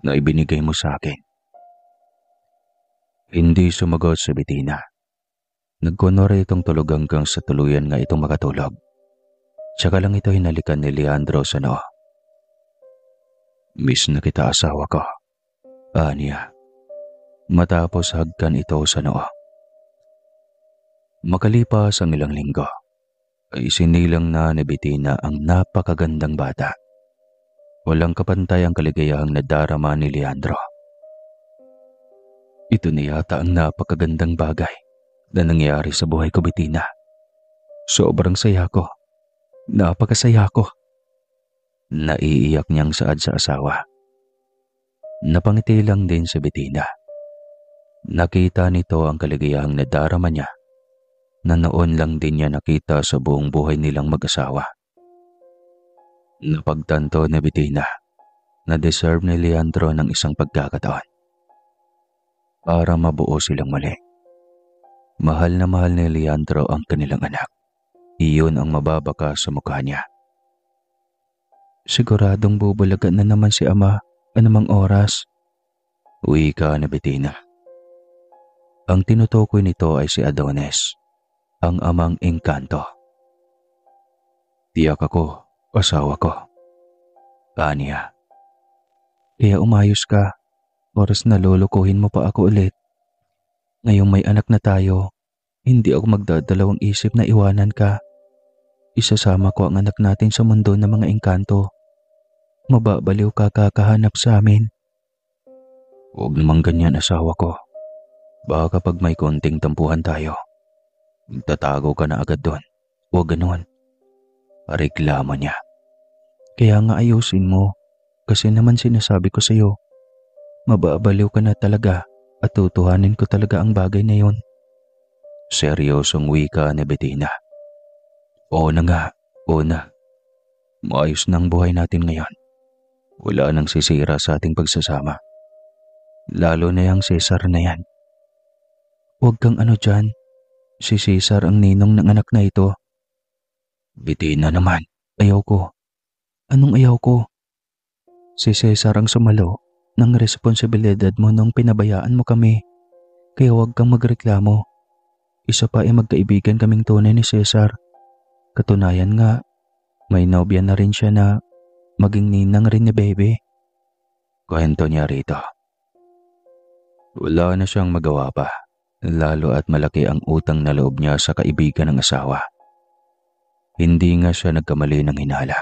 na ibinigay mo sa akin. Hindi sumagot si Bettina. Nagkunwari itong tulog hanggang sa tuluyan nga itong makatulog. Tsaka lang ito hinalikan ni Leandro sa noo. Miss na kita, asawa ko. Aniya. Matapos hagkan ito sa noo. Makalipas ang ilang linggo, ay sinilang na ni Bettina ang napakagandang bata. Walang kapantay ang kaligayahang nadarama ni Leandro. Ito na yata ang napakagandang bagay na nangyari sa buhay ko, Bettina. Sobrang saya ko. Napakasaya ko. Naiiyak niyang saad sa asawa. Napangiti lang din si Bettina. Nakita nito ang kaligayahang nadarama niya na noon lang din niya nakita sa buong buhay nilang mag-asawa. Napagtanto ni Bettina na deserve ni Leandro ng isang pagkakataon. para mabuo silang muli. Mahal na mahal ni Leandro ang kanilang anak. Iyon ang mababaka sa mukha niya. Siguradong bubulagan na naman si ama anumang oras. Wika ni Bettina. Ang tinutukoy nito ay si Adonis, ang amang engkanto. Tiyak ako, asawa ko. Aniya. Kaya umayos ka, oras na lulukuhin mo pa ako ulit. Ngayong may anak na tayo, hindi ako magdadalawang isip na iwanan ka. Isasama ko ang anak natin sa mundo ng mga engkanto. Mababaliw ka kakahanap sa amin. Huwag namang ganyan, asawa ko. Baka kapag may konting tampuhan tayo, tatago ka na agad doon. Huwag ganun. Reklamo niya. Kaya nga ayusin mo, kasi naman sinasabi ko sa'yo, mababaliw ka na talaga at tutuhanin ko talaga ang bagay na yun. Seryosong wika ni Bettina. Oo na nga, oo na. Maayos na ang buhay natin ngayon. Wala nang sisira sa ating pagsasama. Lalo na yung Cesar na yan. Huwag kang ano dyan. Si Cesar ang ninong ng anak na ito. Bettina naman, ayaw ko. Anong ayaw ko? Si Cesar ang sumalo ng responsibilidad mo nung pinabayaan mo kami. Kaya huwag kang magreklamo. Isa pa ay magkaibigan kaming tunay ni Cesar. Katunayan nga, may nobya na rin siya na maging ninang rin ni Baby. Kwento niya rito. Wala na siyang magawa pa, lalo at malaki ang utang na loob niya sa kaibigan ng asawa. Hindi nga siya nagkamali ng hinala.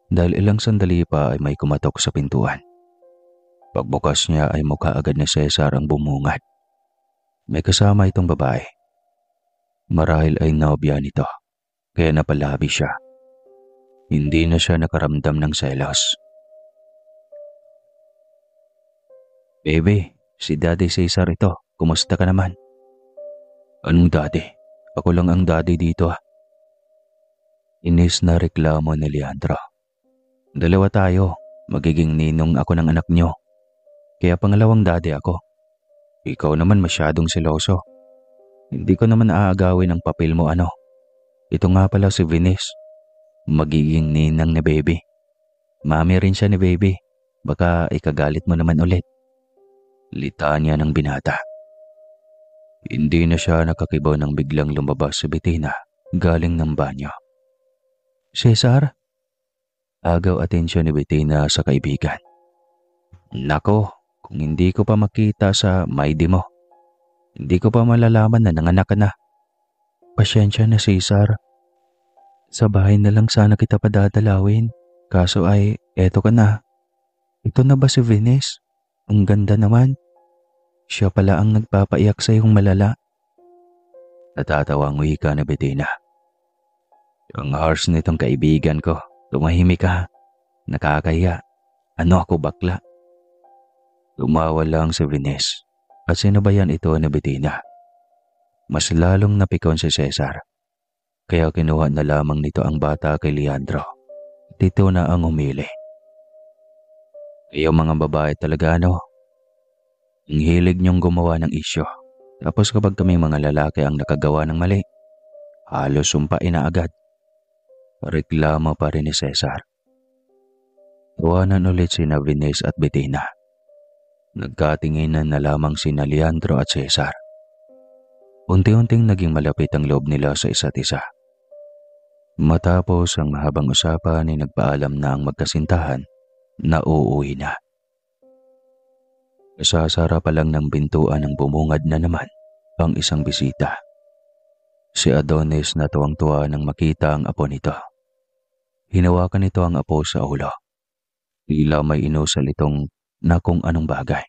Dahil ilang sandali pa ay may kumatok sa pintuan. Pagbukas niya ay mukha agad ni Cesar ang bumungad. May kasama itong babae. Marahil ay nobya nito, kaya napalabi siya. Hindi na siya nakaramdam ng selos. Baby, si Daddy Cesar ito. Kumusta ka naman? Anong daddy? Ako lang ang daddy dito. Inis na reklamo ni Leandro. Dalawa tayo. Magiging ninong ako ng anak niyo. Kaya pangalawang daddy ako. Ikaw naman masyadong seloso. Hindi ko naman aagawin ang papel mo ano. Ito nga pala si Venice. Magiging ninang ni Baby. Mami rin siya ni Baby. Baka ikagalit mo naman ulit. Litanya ng binata. Hindi na siya nakakibaw nang biglang lumabas si Bettina galing ng banyo. Cesar? Agaw atensyon ni Bettina sa kaibigan. Nako, kung hindi ko pa makita sa maidi mo, hindi ko pa malalaman na nanganak ka na. Pasyensya na Cesar. Sa bahay na lang sana kita padadalawin. Kaso ay, eto ka na. Ito na ba si Venice? Ang ganda naman. Siya pala ang nagpapaiyak sa iyong malala. Natatawa ang wika na Bettina. Ang harsh nitong kaibigan ko. Tumahimik ka. Nakakahiya. Ano ako bakla? Tumawa lang si Venice at sinabayan ito ni Bettina. Mas lalong napikon si Cesar. Kaya kinuha na lamang nito ang bata kay Leandro. Dito na ang umili. Kayo mga babae talaga ano? Ang hilig niyong gumawa ng isyo. Tapos kapag kami mga lalaki ang nakagawa ng mali, halos sumpain na agad. Reklamo pa rin ni Cesar. Tuwanan ulit sina Venice at Bettina. Nagkatinginan na lamang sina Leandro at Cesar. Unti-unting naging malapit ang loob nila sa isa't isa. Matapos ang mahabang usapan ay nagpaalam na ang magkasintahan na uuwi na. Sasara pa lang ng pintuan ng bumungad na naman ang isang bisita. Si Adonis na tuwang-tuwa nang makita ang apo nito. Hinawakan nito ang apo sa ulo. Tila may inusal itong na kung anong bagay.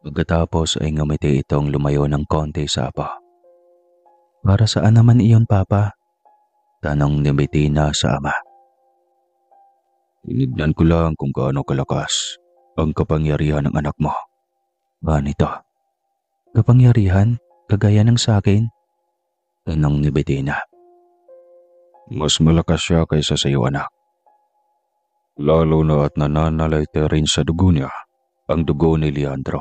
Pagkatapos ay ngumiti itong lumayo ng konti sa apo. Para saan naman iyon, Papa? Tanong ni Bettina sa ama. Tinignan ko lang kung gaano kalakas ang kapangyarihan ng anak mo. Nito? Kapangyarihan? Kagaya ng sa akin? Tanong ni Bettina. Mas malakas siya kaysa sa iyo, anak. Lalo na at nananalayte rin sa dugo niya ang dugo ni Leandro.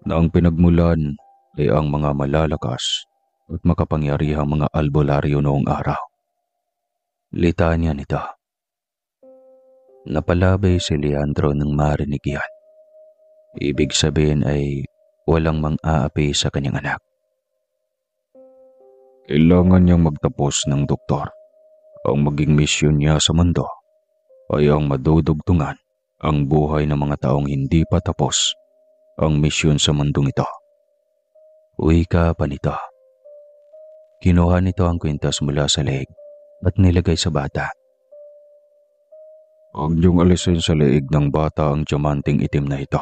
na ang pinagmulan ay ang mga malalakas at makapangyarihang mga albularyo noong araw. Litanya nito. Napalabay si Leandro nang marinig yan. Ibig sabihin ay walang mang-aapi sa kanyang anak. Kailangan niyang magtapos ng doktor. Ang maging misyon niya sa mundo ay ang madudugtungan ang buhay ng mga taong hindi pa tapos ang misyon sa mundong ito. Wika pa nito. Kinuha nito ang kwintas mula sa leeg at nilagay sa bata. Huwag niyong alisin sa leeg ng bata ang diamanting itim na ito.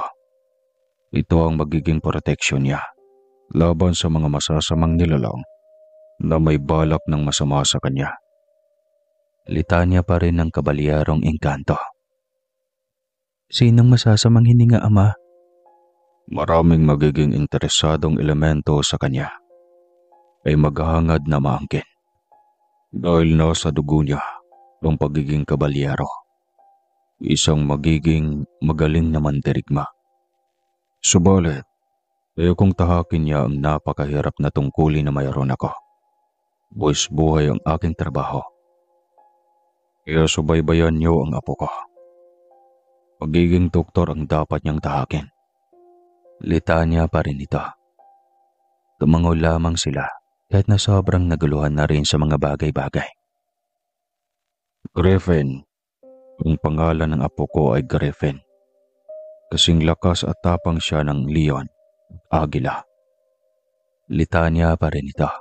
Ito ang magiging proteksyon niya laban sa mga masasamang nilalang na may balak ng masama sa kanya. Litanya pa rin ng kabalyarong engkanto. Sinong masasamang hininga, Ama? Maraming magiging interesadong elemento sa kanya ay maghahangad na maangkin dahil nasa dugo niya ang pagiging kabalyero, isang magiging magaling na mandirigma. Subalit, ayokong tahakin niya ang napakahirap na tungkulin na mayroon ako. Buwis buhay ang aking trabaho. Kaya subaybayan niyo ang apo ko. Magiging doktor ang dapat niyang tahakin. Litanya pa rin ito. Tumango lamang sila kahit na sobrang naguluhan na rin sa mga bagay-bagay. Griffin. Ang pangalan ng apo ko ay Griffin. Kasing lakas at tapang siya ng leon at agila. Litanya pa rin ito.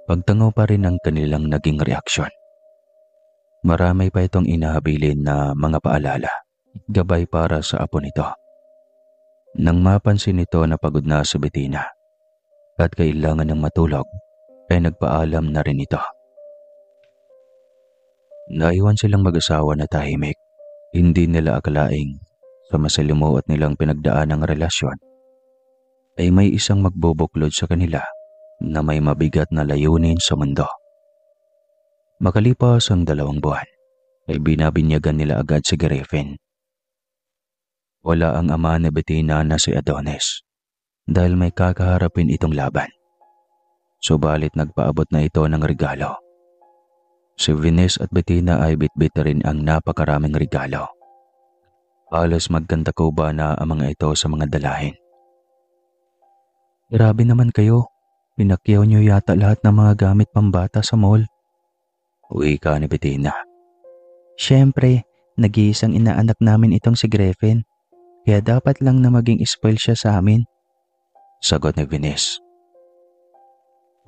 Pagtango pa rin ang kanilang naging reaksyon. Marami pa itong inahabilin na mga paalala, gabay para sa apo nito. Nang mapansin nito na pagod na si Bettina at kailangan ng matulog, ay nagpaalam na rin ito. Naiwan silang mag-asawa na tahimik. Hindi nila akalaing sa masalimuot nilang pinagdaan ng relasyon ay may isang magbubuklod sa kanila na may mabigat na layunin sa mundo. Makalipas ang 2 buwan, ay binabinyagan nila agad si Griffin. Wala ang ama ni Bettina na si Adonis dahil may kakaharapin itong laban. Subalit nagpaabot na ito ng regalo. Si Venus at Bettina ay bitbit rin ang napakaraming regalo. Halos magkanta ko ba na ang mga ito sa mga dalahin. Grabe naman kayo. Pinakyaw niyo yata lahat ng mga gamit pambata sa mall. Wika ni Bettina. Siyempre, nag-iisang inaanak namin itong si Griffin. Kaya dapat lang na maging spoil siya sa amin. Sagot ni Venus.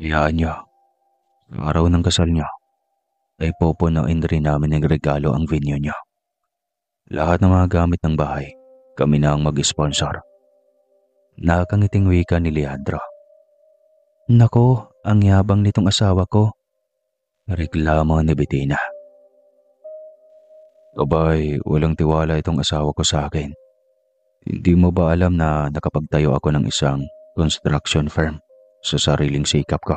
Hayaan niyo. Sa araw ng kasal niyo, ay pupunuin rin namin ng regalo ang venue niyo. Lahat ng mga gamit ng bahay, kami na ang mag-sponsor. Nakakangiting wika ni Leandro. Nako, ang yabang nitong asawa ko. Reklamo ni Bettina. Abay, walang tiwala itong asawa ko sa akin. Hindi mo ba alam na nakapagtayo ako ng isang construction firm sa sariling sikap ko?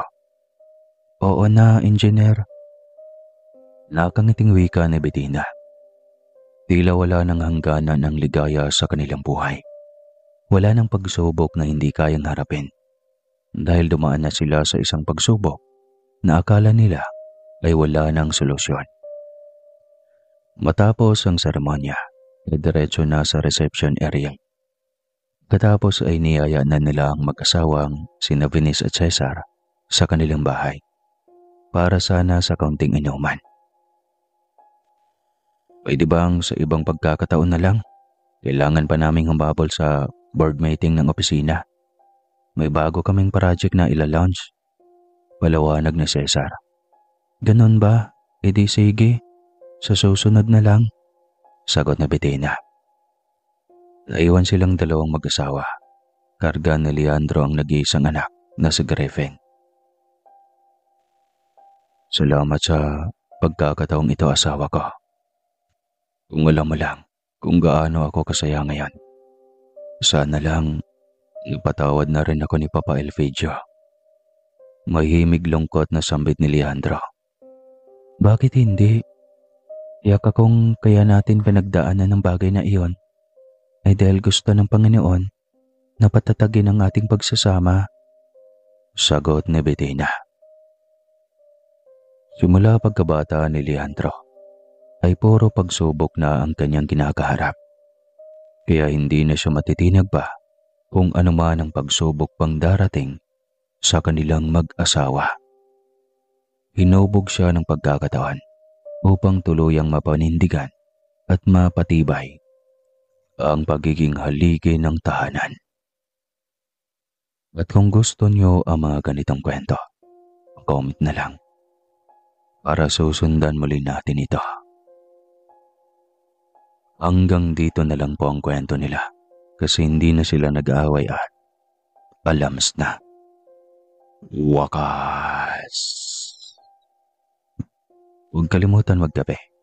Oo na, engineer. Nakakangiting wika ni Bettina. Tila wala ng hangganan ang ligaya sa kanilang buhay. Wala ng pagsubok na hindi kayang harapin. Dahil dumaan na sila sa isang pagsubok na akala nila ay wala ng solusyon. Matapos ang seremonya, ay diretso na sa reception area. Katapos ay niyaya na nila ang mag-asawang sina Venus at Cesar sa kanilang bahay para sana sa kaunting inuman. Pwede bang sa ibang pagkakataon na lang? Kailangan pa naming humabol sa board meeting ng opisina. May bago kaming project na ila-launch. Palawanag na Cesar. Ganon ba? E di sige. Sa susunod na lang. Sagot na Bettina. Naiwan silang dalawang mag-asawa. Karga ni Leandro ang nag-iisang anak na si Griffin. Salamat sa pagkakataong ito, asawa ko. Kung alam mo lang kung gaano ako kasaya ngayon. Sana lang napatawad na rin ako ni Papa Elpidio. May himig lungkot na sambit ni Leandro. Bakit hindi? Tiyak akong kaya natin pinagdaanan ng bagay na iyon ay dahil gusto ng Panginoon na patatagin ang ating pagsasama, sagot ni Bettina. Simula pagkabata ni Leandro ay puro pagsubok na ang kanyang kinakaharap. Kaya hindi na siya matitinag pa kung anuman ang pagsubok pang darating sa kanilang mag-asawa. Hinubog siya ng pagkakataon upang tuluyang mapanindigan at mapatibay ang pagiging haligi ng tahanan. At kung gusto niyo ang mga ganitong kwento, comment na lang para susundan muli natin ito. Hanggang dito na lang po ang kwento nila kasi hindi na sila nag-aaway at alams na. Wakas! Huwag kalimutan magkape